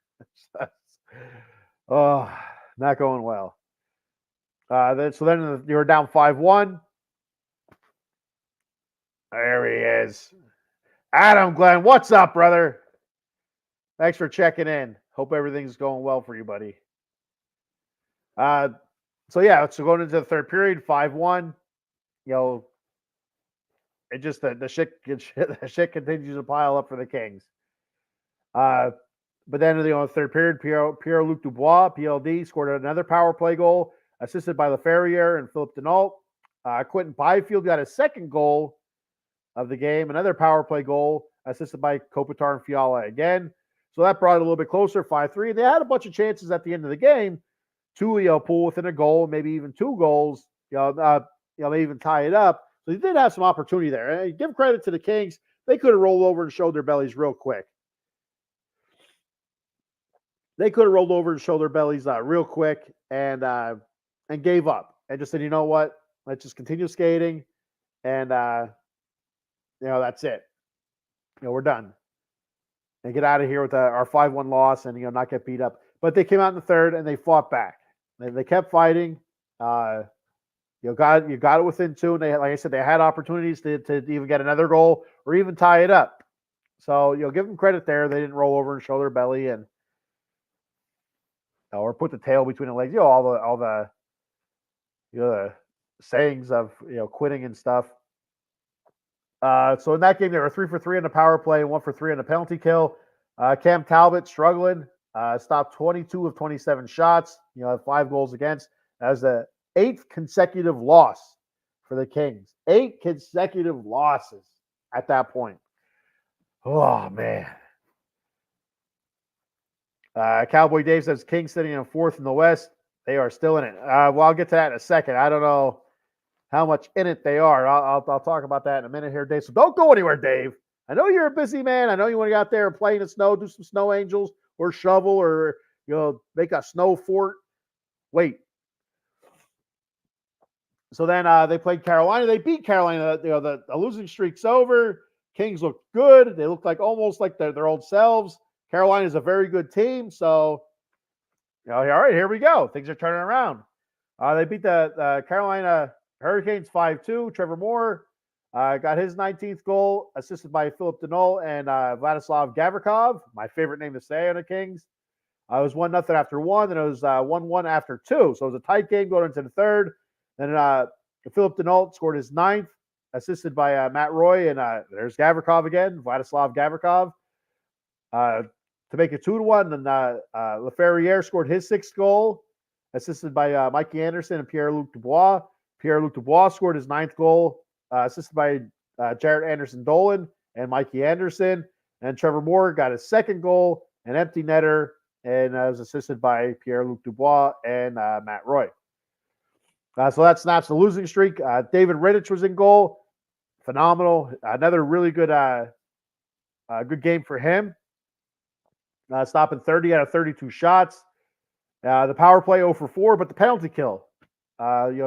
Oh, not going well. Then you were down 5-1. There he is. Adam Glenn, what's up, brother? Thanks for checking in. Hope everything's going well for you, buddy. So going into the third period, 5-1. It just the shit continues to pile up for the Kings. But then in the third period, Pierre-Luc Dubois, PLD, scored another power play goal, assisted by Lair and Philippe Denault. Quentin Byfield got his second goal of the game, another power play goal, assisted by Kopitar and Fiala again. So that brought it a little bit closer, 5-3. They had a bunch of chances at the end of the game to pull within a goal, maybe even 2 goals. They even tie it up. So they did have some opportunity there. And give credit to the Kings; they could have rolled over and showed their bellies real quick. They could have rolled over and showed their bellies real quick and gave up and just said, you know what, let's just continue skating, and that's it. We're done. And get out of here with our 5-1 loss and not get beat up. But they came out in the third and they fought back. They kept fighting. Got it within 2. And they, like I said, they had opportunities to even get another goal or even tie it up. So give them credit there. They didn't roll over and show their belly and or put the tail between the legs. All the sayings of quitting and stuff. So in that game, they were 3 for 3 on the power play and 1 for 3 on the penalty kill. Cam Talbot struggling, stopped 22 of 27 shots. Had 5 goals against. That was the 8th consecutive loss for the Kings. 8 consecutive losses at that point. Oh man. Cowboy Dave says Kings sitting in 4th in the West. They are still in it. I'll get to that in a second. I don't know how much in it they are. I'll talk about that in a minute here, Dave. So don't go anywhere, Dave. I know you're a busy man. I know you want to get out there and play in the snow, do some snow angels or shovel or make a snow fort. Wait. So then they played Carolina. They beat Carolina. The losing streak's over. Kings looked good. They looked almost like their old selves. Carolina is a very good team. So, all right, here we go. Things are turning around. They beat the Carolina Hurricanes 5-2. Trevor Moore got his 19th goal, assisted by Philippe Denault and Vladislav Gavrikov, my favorite name to say on the Kings. It was 1-0 after 1, and it was 1-1 after 2. So it was a tight game going into the third. Then Philippe Denault scored his 9th, assisted by Matt Roy, and there's Gavrikov again, Vladislav Gavrikov, to make it 2-1. And Laferriere scored his 6th goal, assisted by Mikey Anderson and Pierre-Luc Dubois. Pierre-Luc Dubois scored his 9th goal, assisted by Jared Anderson-Dolan and Mikey Anderson. And Trevor Moore got his 2nd goal, an empty netter, and was assisted by Pierre-Luc Dubois and Matt Roy. So that snaps the losing streak. David Rittich was in goal. Phenomenal. Another really good good game for him. Stopping 30 out of 32 shots. The power play 0 for 4, but the penalty kill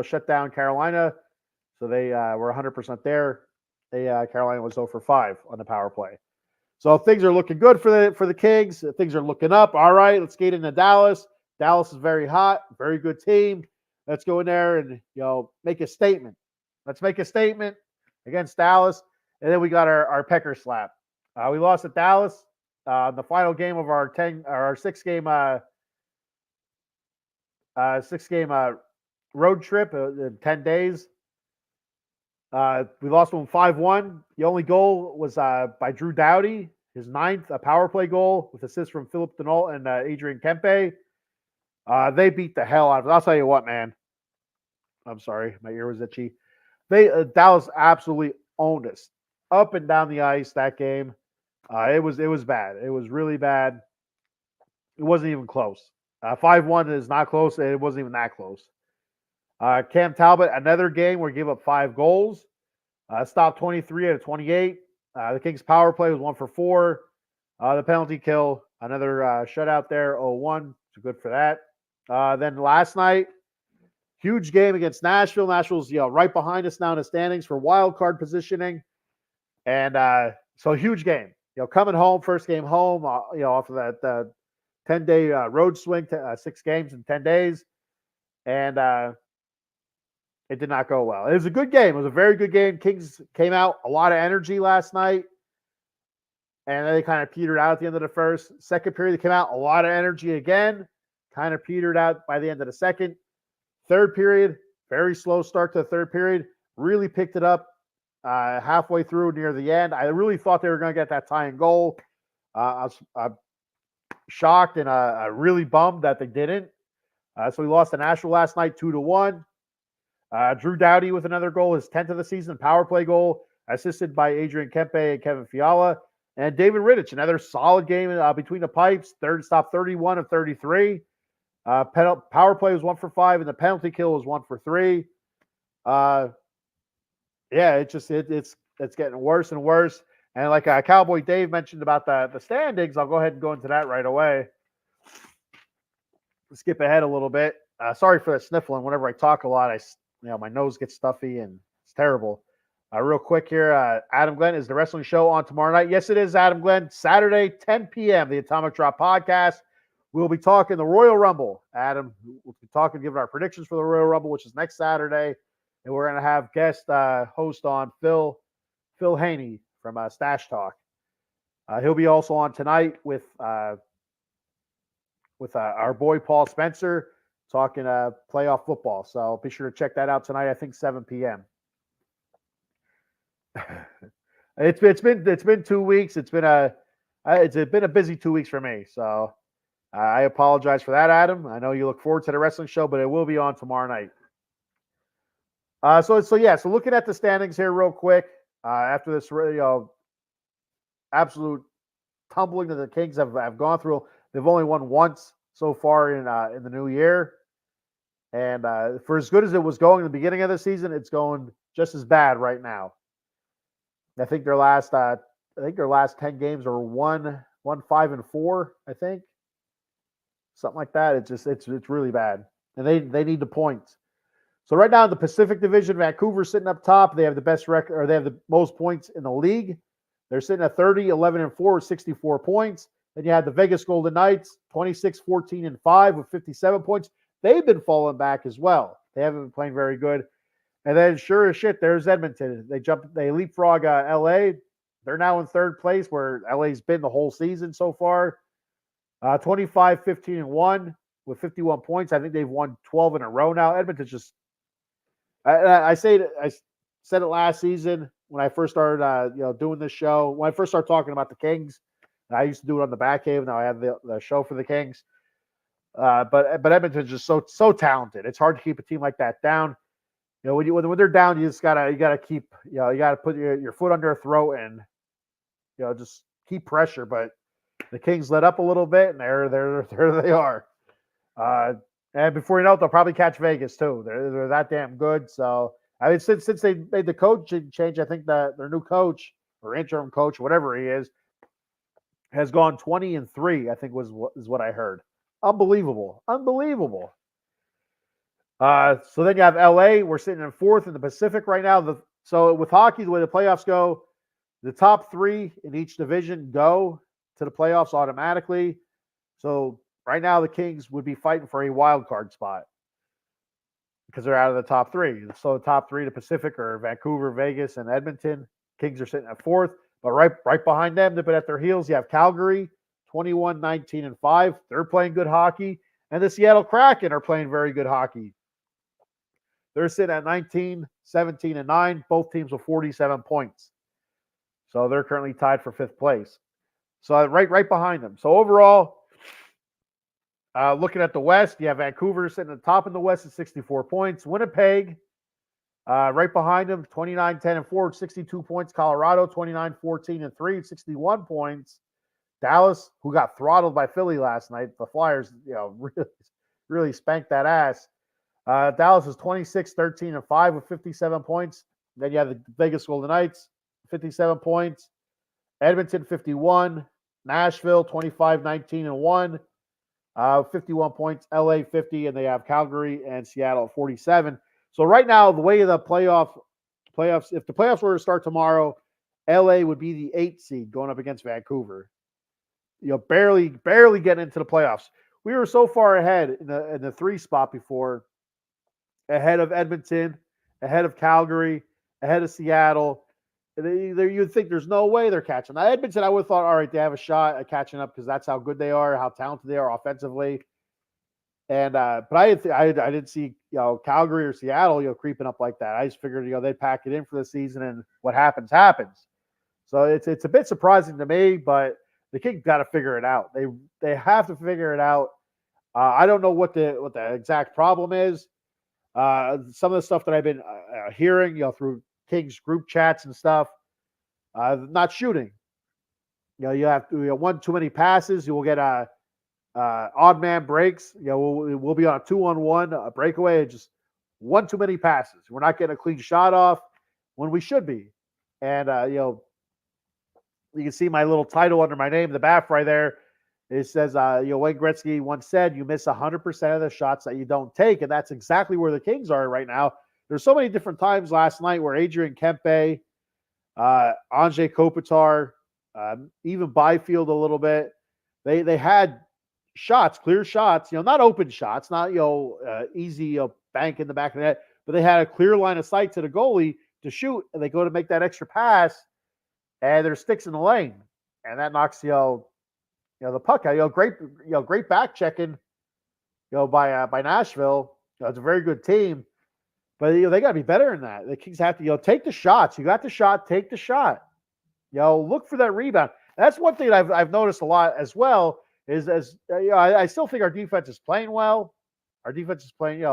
shut down Carolina. So they were 100% there. Carolina was 0 for 5 on the power play. So things are looking good for the Kings. Things are looking up. All right, let's get into Dallas. Dallas is very hot, very good team. Let's go in there and make a statement. Let's make a statement against Dallas, and then we got our pecker slap. We lost at Dallas. The final game of our 6-game road trip in 10 days. We lost them 5-1. The only goal was by Drew Doughty, his 9th, a power play goal with assists from Philippe Denault and Adrian Kempe. They beat the hell out of it. I'll tell you what, man. I'm sorry, my ear was itchy. Dallas absolutely owned us up and down the ice that game. It was bad. It was really bad. It wasn't even close. 5-1 is not close. It wasn't even that close. Cam Talbot, another game where he gave up 5 goals. Stopped 23 out of 28. The Kings' power play was 1 for 4. The penalty kill, another shutout there, 0-1. So good for that. Then last night, huge game against Nashville. Nashville's right behind us now in the standings for wild card positioning, and so huge game. Coming home, first game home. Off of that 10-day road swing, 6 games in 10 days, and it did not go well. It was a good game. It was a very good game. Kings came out a lot of energy last night, and then they kind of petered out at the end of the first. Second period, they came out a lot of energy again, kind of petered out by the end of the second. Third period, very slow start to the third period. Really picked it up halfway through near the end. I really thought they were going to get that tying goal. I was shocked and really bummed that they didn't. So we lost to Nashville last night 2-1. Drew Doughty with another goal, his 10th of the season, power play goal, assisted by Adrian Kempe and Kevin Fiala. And David Rittich, another solid game between the pipes. Stop 31 of 33. Power play was 1 for 5, and the penalty kill was 1 for 3. It's getting worse and worse. And like Cowboy Dave mentioned about the standings, I'll go ahead and go into that right away. Skip ahead a little bit. Sorry for the sniffling. Whenever I talk a lot, my nose gets stuffy and it's terrible. Real quick here, Adam Glenn, is the wrestling show on tomorrow night? Yes, it is, Adam Glenn. Saturday, 10 p.m., the Atomic Drop podcast. We'll be talking the Royal Rumble, Adam. We'll be talking, giving our predictions for the Royal Rumble, which is next Saturday. And we're going to have guest host on Phil Haney from Stash Talk. He'll be also on tonight with our boy Paul Spencer talking playoff football. So be sure to check that out tonight. I think 7 p.m. It's been 2 weeks. It's been a busy 2 weeks for me. So I apologize for that, Adam. I know you look forward to the wrestling show, but it will be on tomorrow night. So looking at the standings here real quick, after this absolute tumbling that the Kings have gone through, they've only won once so far in the new year. And for as good as it was going in the beginning of the season, it's going just as bad right now. I think their last 10 games are 1-5-4, I think. Something like that. It's really bad. And they need the points. So right now in the Pacific Division, Vancouver's sitting up top. They have the best record, or they have the most points in the league. They're sitting at 30-11-4 with 64 points. Then you have the Vegas Golden Knights, 26-14-5 with 57 points. They've been falling back as well. They haven't been playing very good. And then sure as shit, there's Edmonton. They leapfrog LA. They're now in third place, where LA's been the whole season so far. 25-15-1 with 51 points. I think they've won 12 in a row now. Edmonton's just I said it last season when I first started doing this show. When I first started talking about the Kings, I used to do it on the back cave. Now I have the show for the Kings. But Edmonton's just so talented. It's hard to keep a team like that down. When they're down, you gotta keep you gotta put your foot under their throat and just keep pressure. But the Kings let up a little bit, and there they are. And before you know it, they'll probably catch Vegas too. They're that damn good. So I mean, since they made the coaching change, I think that their new coach or interim coach, whatever he is, has gone 20-3. I think is what I heard. Unbelievable. So then you have LA. We're sitting in fourth in the Pacific right now. So with hockey, the way the playoffs go, the top 3 in each division go to the playoffs automatically. So right now, the Kings would be fighting for a wild card spot because they're out of the top 3. So the top 3 in the Pacific are Vancouver, Vegas, and Edmonton. Kings are sitting at fourth. But right behind them, nipping at their heels, you have Calgary, 21-19-5. They're playing good hockey. And the Seattle Kraken are playing very good hockey. They're sitting at 19-17-9. Both teams with 47 points. So they're currently tied for 5th place. So right behind them. So overall, looking at the West, you have Vancouver sitting at the top in the West at 64 points. Winnipeg, right behind them, 29-10-4, 62 points. Colorado, 29-14-3, 61 points. Dallas, who got throttled by Philly last night, the Flyers, really spanked that ass. Dallas is 26, 13, and 5 with 57 points. Then you have the Vegas Golden Knights, 57 points. Edmonton, 51. Nashville, 25, 19, and 1. 51 points. LA, 50, and they have Calgary and Seattle at 47. So right now, the way the playoffs, if the playoffs were to start tomorrow, LA would be the 8th seed going up against Vancouver. Barely getting into the playoffs. We were so far ahead in the 3 spot before, ahead of Edmonton, ahead of Calgary, ahead of Seattle. You'd think there's no way they're catching. Now, Edmonton, I would have thought, all right, they have a shot at catching up because that's how good they are, how talented they are offensively. And but I didn't see Calgary or Seattle creeping up like that. I just figured they'd pack it in for the season, and what happens happens. So it's a bit surprising to me, but the Kings got to figure it out. They have to figure it out. I don't know what the exact problem is. Some of the stuff that I've been hearing, through Kings group chats and stuff, not shooting. You have one too many passes. You will get odd man breaks. We'll be on a 2-on-1 breakaway. Just one too many passes. We're not getting a clean shot off when we should be. And you can see my little title under my name, the bath right there. It says, Wayne Gretzky once said, "You miss 100% of the shots that you don't take," and that's exactly where the Kings are right now. There's so many different times last night where Adrian Kempe, Anze Kopitar, even Byfield a little bit, they had shots, clear shots, not open shots, not easy bank in the back of the net, but they had a clear line of sight to the goalie to shoot, and they go to make that extra pass, and there's sticks in the lane, and that knocks the puck out. Great back checking, by Nashville. It's a very good team, but they got to be better than that. The Kings have to take the shots. You got the shot, take the shot. Look for that rebound. That's one thing I've noticed a lot as well. I still think our defense is playing well. Our defense is playing.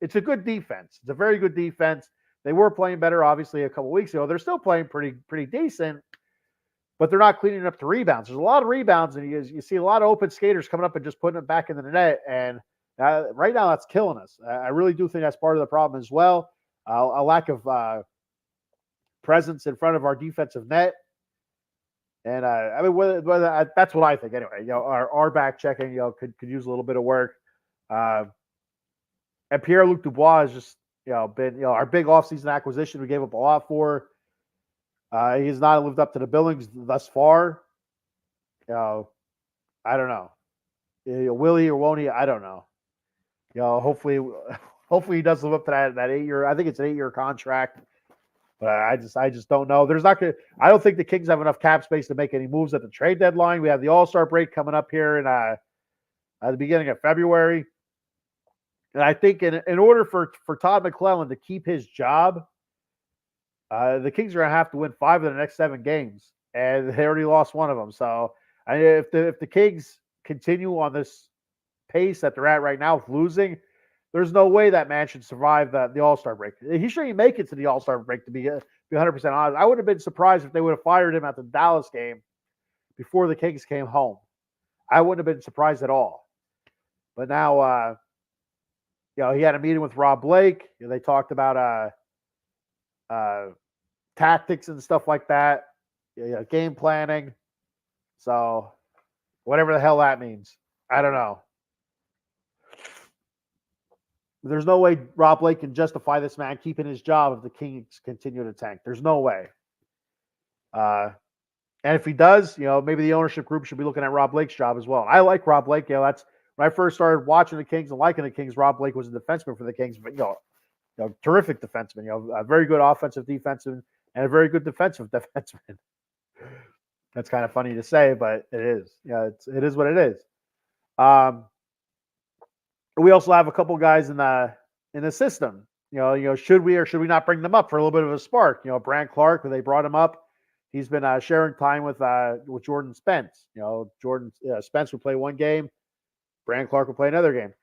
It's a good defense. It's a very good defense. They were playing better, obviously, a couple weeks ago. They're still playing pretty decent, but they're not cleaning up the rebounds. There's a lot of rebounds, and you see a lot of open skaters coming up and just putting it back into the net. And right now, that's killing us. I really do think that's part of the problem as well. A lack of presence in front of our defensive net. And that's what I think anyway. Our back checking, could use a little bit of work. And Pierre-Luc Dubois has just, been, our big offseason acquisition we gave up a lot for. He's not lived up to the billings thus far. I don't know. Will he or won't he? I don't know. Hopefully he does live up to that 8-year. I think it's an 8-year contract. But I just don't know. I don't think the Kings have enough cap space to make any moves at the trade deadline. We have the All-Star break coming up here at the beginning of February. And I think in order for Todd McClellan to keep his job, the Kings are going to have to win 5 of the next 7 games. And they already lost one of them. So if the Kings continue on this pace that they're at right now with losing, there's no way that man should survive the All-Star break. He shouldn't even make it to the All-Star break, to be 100% honest. I would have been surprised if they would have fired him at the Dallas game before the Kings came home. I wouldn't have been surprised at all. But now, he had a meeting with Rob Blake. They talked about tactics and stuff like that, game planning. So whatever the hell that means, I don't know. There's no way Rob Blake can justify this man keeping his job if the Kings continue to tank. There's no way. And if he does, maybe the ownership group should be looking at Rob Blake's job as well. I like Rob Blake. That's when I first started watching the Kings and liking the Kings. Rob Blake was a defenseman for the Kings, but terrific defenseman. A very good offensive defenseman and a very good defensive defenseman. That's kind of funny to say, but it is. It is what it is. We also have a couple guys in the system. Should we or should we not bring them up for a little bit of a spark? Brant Clark, when they brought him up, he's been sharing time with Jordan Spence. Jordan Spence would play one game, Brant Clark would play another game.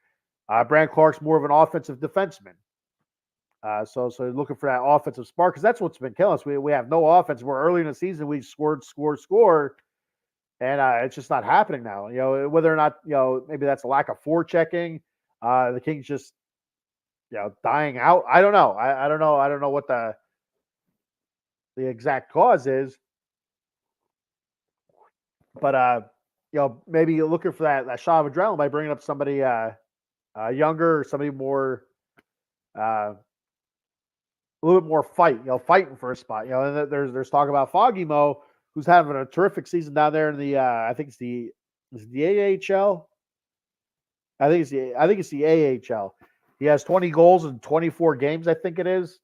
Brant Clark's more of an offensive defenseman. So looking for that offensive spark, because that's what's been killing us. We have no offense. We're early in the season, we scored. and it's just not happening now. Whether or not maybe that's a lack of forechecking. The Kings just dying out. I don't know. I don't know. I don't know what the exact cause is, but maybe you're looking for that shot of adrenaline by bringing up somebody younger, or somebody more a little bit more fighting for a spot. And there's talk about Foggy Mo, who's having a terrific season down there in the I think it's the AHL. I think it's the AHL. He has 20 goals in 24 games, I think it is.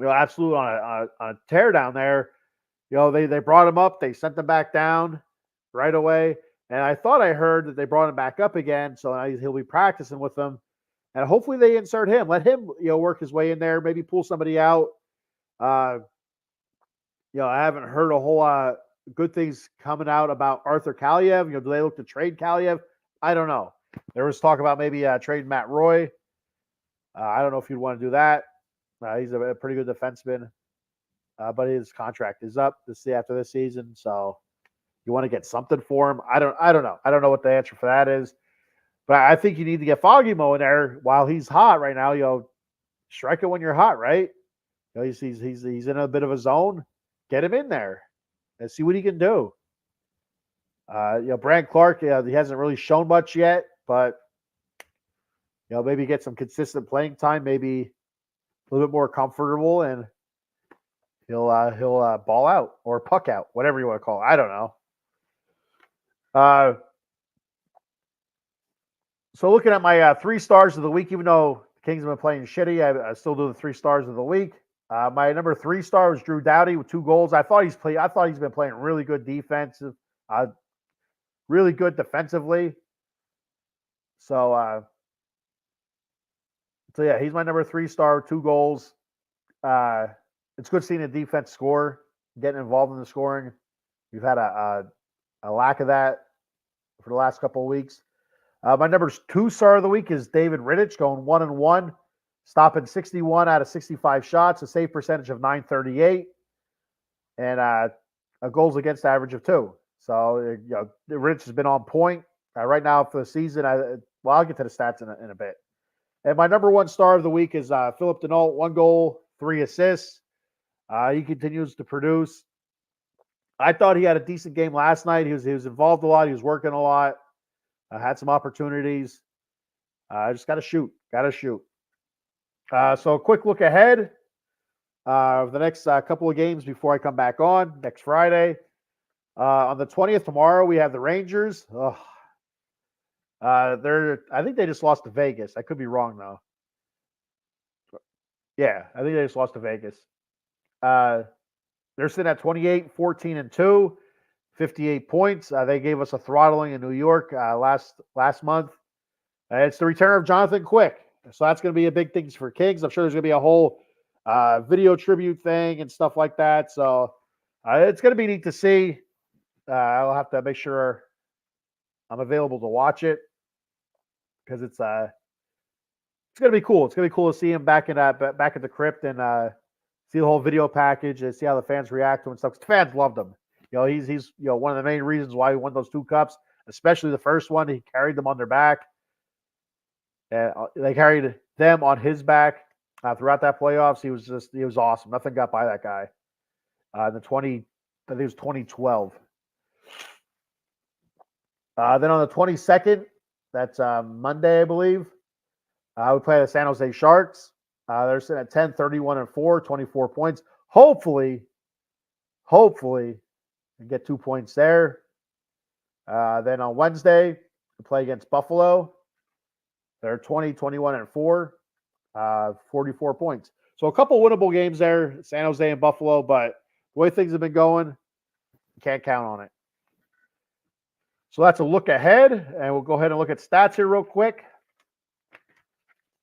Absolutely on a tear down there. They brought him up, they sent him back down right away, and I thought I heard that they brought him back up again, so he'll be practicing with them, and hopefully they insert him, let him work his way in there, maybe pull somebody out. I haven't heard a whole lot of good things coming out about Arthur Kaliev. Do they look to trade Kaliev? I don't know. There was talk about maybe trading Matt Roy. I don't know if you'd want to do that. He's a pretty good defenseman, but his contract is up after this season, so you want to get something for him. I don't know. I don't know what the answer for that is, but I think you need to get Foggy Mo in there while he's hot right now. Strike it when you're hot, right? He's in a bit of a zone. Get him in there and see what he can do. Brand Clark, he hasn't really shown much yet, but maybe get some consistent playing time, maybe a little bit more comfortable, and he'll ball out or puck out, whatever you want to call it. I don't know. So looking at my 3 stars of the week, even though the Kings have been playing shitty, I still do the 3 stars of the week. My number 3 star was Drew Doughty with 2 goals. I thought he's been playing really good defensive, really good defensively. So yeah, he's my number 3 star, 2 goals. It's good seeing the defense score, getting involved in the scoring. We've had a lack of that for the last couple of weeks. My number 2 star of the week is David Rittich, going 1-1, stopping 61 out of 65 shots, a save percentage of .938, and a goals against average of 2. So Rittich has been on point right now for the season. I'll get to the stats in a bit. And my number 1 star of the week is Philip Denault, 1 goal, 3 assists. He continues to produce. I thought he had a decent game last night. He was involved a lot. He was working a lot. Had some opportunities. Just got to shoot. So a quick look ahead of the next couple of games before I come back on next Friday. On the 20th, tomorrow, we have the Rangers. I think they just lost to Vegas. I could be wrong, though. Yeah, I think they just lost to Vegas. They're sitting at 28, 14-2, 58 points. They gave us a throttling in New York last month. It's the return of Jonathan Quick. So that's going to be a big thing for Kings. I'm sure there's going to be a whole video tribute thing and stuff like that. So it's going to be neat to see. I'll have to make sure I'm available to watch it because it's going to be cool. It's going to be cool to see him back at the crypt and see the whole video package and see how the fans react to him and stuff. The fans loved him. He's one of the main reasons why he won those 2 cups, especially the first one. He carried them on their back. And they carried them on his back throughout that playoffs. He was awesome. Nothing got by that guy. I think it was 2012. Then on the 22nd, that's Monday, I believe, we play the San Jose Sharks. They're sitting at 10, 31-4, 24 points. Hopefully, we get 2 points there. Then on Wednesday, we play against Buffalo. They're 20, 21-4, 44 points. So a couple winnable games there, San Jose and Buffalo, but the way things have been going, you can't count on it. So that's a look ahead, and we'll go ahead and look at stats here real quick,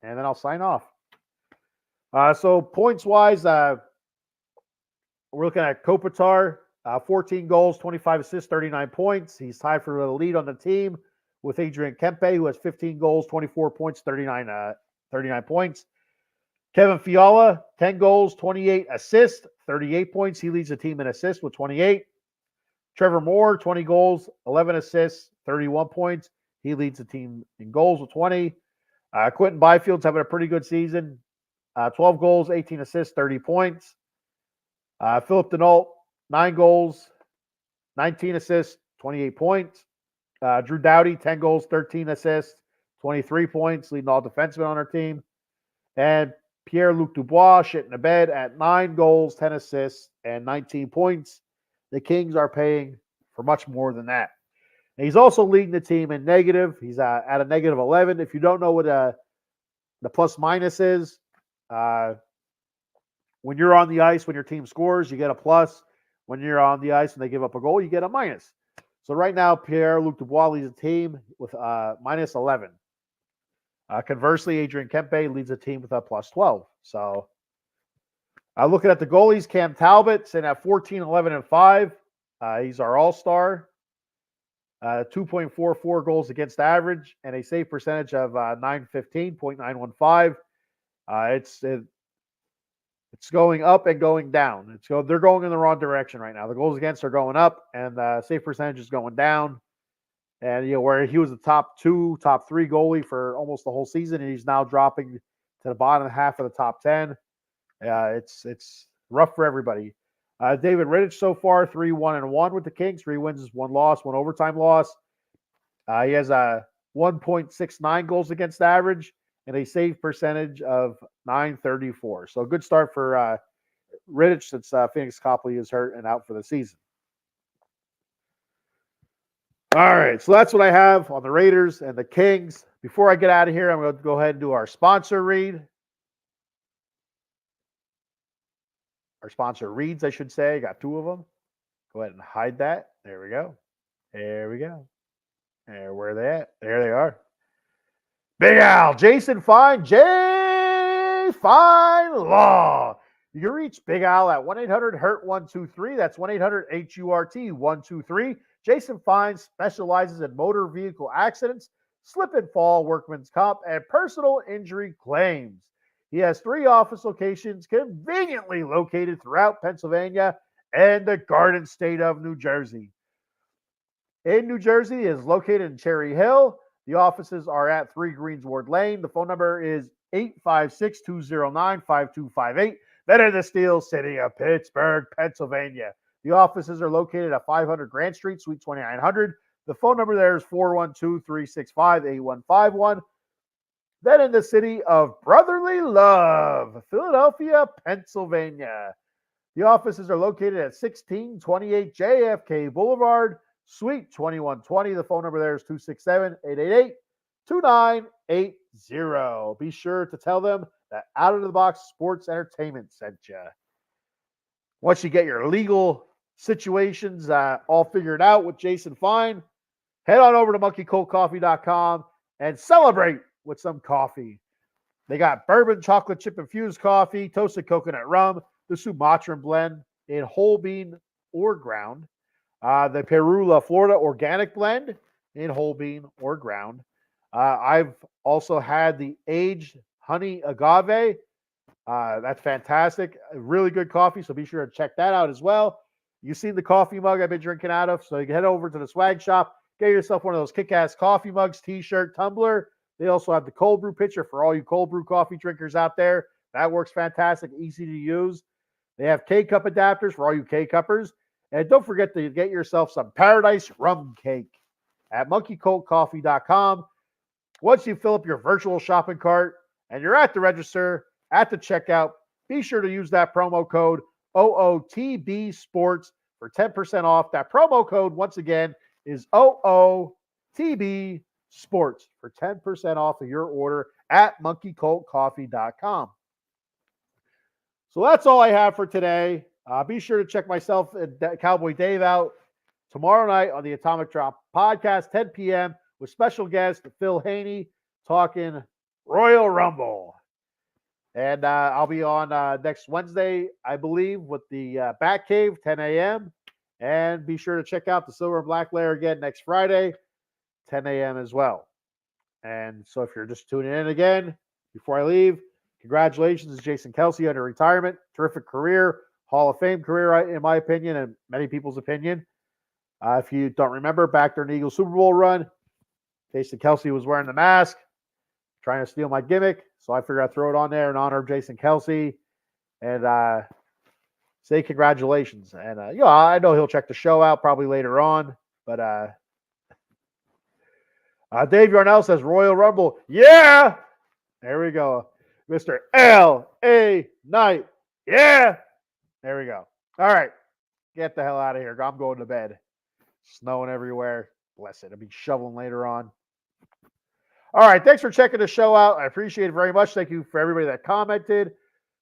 and then I'll sign off. So points-wise, we're looking at Kopitar, 14 goals, 25 assists, 39 points. He's tied for the lead on the team with Adrian Kempe, who has 15 goals, 24 points, 39 points. Kevin Fiala, 10 goals, 28 assists, 38 points. He leads the team in assists with 28. Trevor Moore, 20 goals, 11 assists, 31 points. He leads the team in goals with 20. Quentin Byfield's having a pretty good season. 12 goals, 18 assists, 30 points. Philip Denault, 9 goals, 19 assists, 28 points. Drew Doughty, 10 goals, 13 assists, 23 points, leading all defensemen on our team. And Pierre-Luc Dubois, shit in the bed at 9 goals, 10 assists, and 19 points. The Kings are paying for much more than that. And he's also leading the team in negative. He's at a negative 11. If you don't know what the plus minus is, when you're on the ice, when your team scores, you get a plus. When you're on the ice and they give up a goal, you get a minus. So right now, Pierre-Luc Dubois leads the team with minus 11. Conversely, Adrian Kempe leads the team with a plus 12. So looking at the goalies, Cam Talbot sitting at 14, 11, and 5. He's our all-star. 2.44 goals against average and a save percentage of 915.915. It's going up and going down. They're going in the wrong direction right now. The goals against are going up, and the save percentage is going down. And where he was the top 2, top 3 goalie for almost the whole season, and he's now dropping to the bottom half of the top 10. It's rough for everybody. David Rittich so far 3-1-1 with the Kings. 3 wins, 1 loss, 1 overtime loss. He has a 1.69 goals against average and a save percentage of 934. So a good start for Rittich since Phoenix Copley is hurt and out for the season. All right, so that's what I have on the Raiders and the Kings. Before I get out of here, I'm going to go ahead and do our sponsor read. Our sponsor reads, I should say. I got 2 of them. Go ahead and hide that. There we go. There we go. And where are they at? There they are. Big Al, Jason Fine, J Fine Law. You can reach Big Al at 1-800-HURT-123. That's 1-800-HURT-123. Jason Fine specializes in motor vehicle accidents, slip and fall, workman's comp, and personal injury claims. He has 3 office locations conveniently located throughout Pennsylvania and the Garden State of New Jersey. In New Jersey, he is located in Cherry Hill. The offices are at 3 Greensward Lane. The phone number is 856-209-5258. Then in the Steel City of Pittsburgh, Pennsylvania. The offices are located at 500 Grant Street, Suite 2900. The phone number there is 412-365-8151. Then in the city of Brotherly Love, Philadelphia, Pennsylvania. The offices are located at 1628 JFK Boulevard, Suite 2120. The phone number there is 267-888-2980. Be sure to tell them that Out of the Box Sports Entertainment sent you. Once you get your legal situations all figured out with Jason Fine, head on over to monkeycoldcoffee.com and celebrate with some coffee. They got bourbon chocolate chip infused coffee, toasted coconut rum, the Sumatran blend in whole bean or ground, the Perula Florida organic blend in whole bean or ground. I've also had the aged honey agave. That's fantastic. Really good coffee, so be sure to check that out as well. You've seen the coffee mug I've been drinking out of, so you can head over to the swag shop, get yourself one of those kick-ass coffee mugs, t-shirt, tumbler. They also have the cold brew pitcher for all you cold brew coffee drinkers out there. That works fantastic, easy to use. They have K-Cup adapters for all you K-Cuppers. And don't forget to get yourself some Paradise Rum Cake at monkeycoldcoffee.com. Once you fill up your virtual shopping cart and you're at the register, at the checkout, be sure to use that promo code OOTB Sports for 10% off. That promo code, once again, is OOTB Sports for 10% off of your order at monkeycoldcoffee.com. So that's all I have for today. Be sure to check myself and Cowboy Dave out tomorrow night on the Atomic Drop podcast, 10 p.m. with special guest Phil Haney talking Royal Rumble. And I'll be on next Wednesday, I believe, with the Batcave, 10 a.m. And be sure to check out the Silver and Black Lair again next Friday, 10 a.m. as well. And so if you're just tuning in again, before I leave, congratulations to Jason Kelsey under retirement. Terrific career, Hall of Fame career, in my opinion, and many people's opinion. If you don't remember, back during the Eagles Super Bowl run, Jason Kelce was wearing the mask, trying to steal my gimmick. So I figured I'd throw it on there in honor of Jason Kelce and say congratulations. And, I know he'll check the show out probably later on. But Dave Yarnell says Royal Rumble. Yeah! There we go. Mr. L.A. Knight. Yeah! There we go. All right. Get the hell out of here. I'm going to bed. Snowing everywhere. Bless it. I'll be shoveling later on. All right. Thanks for checking the show out. I appreciate it very much. Thank you for everybody that commented.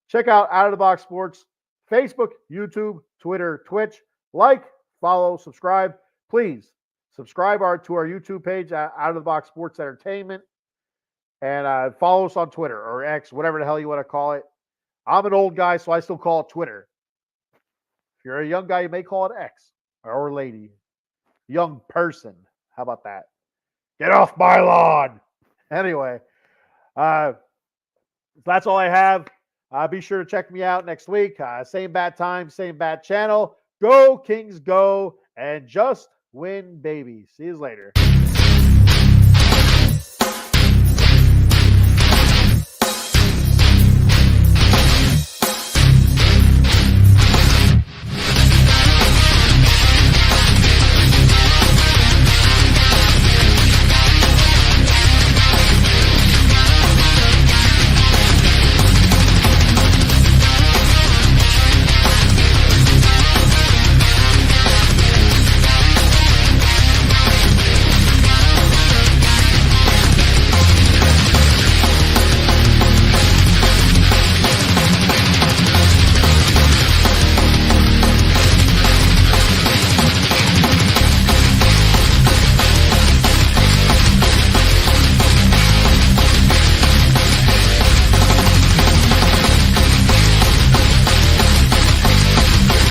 Check out Out of the Box Sports, Facebook, YouTube, Twitter, Twitch. Like, follow, subscribe. Please subscribe to our YouTube page, Out of the Box Sports Entertainment. And follow us on Twitter or X, whatever the hell you want to call it. I'm an old guy, so I still call it Twitter. If you're a young guy, you may call it X or lady. Young person. How about that? Get off my lawn. Anyway, that's all I have. Be sure to check me out next week. Same bad time, same bad channel. Go, Kings, go, and just win, baby. See you later.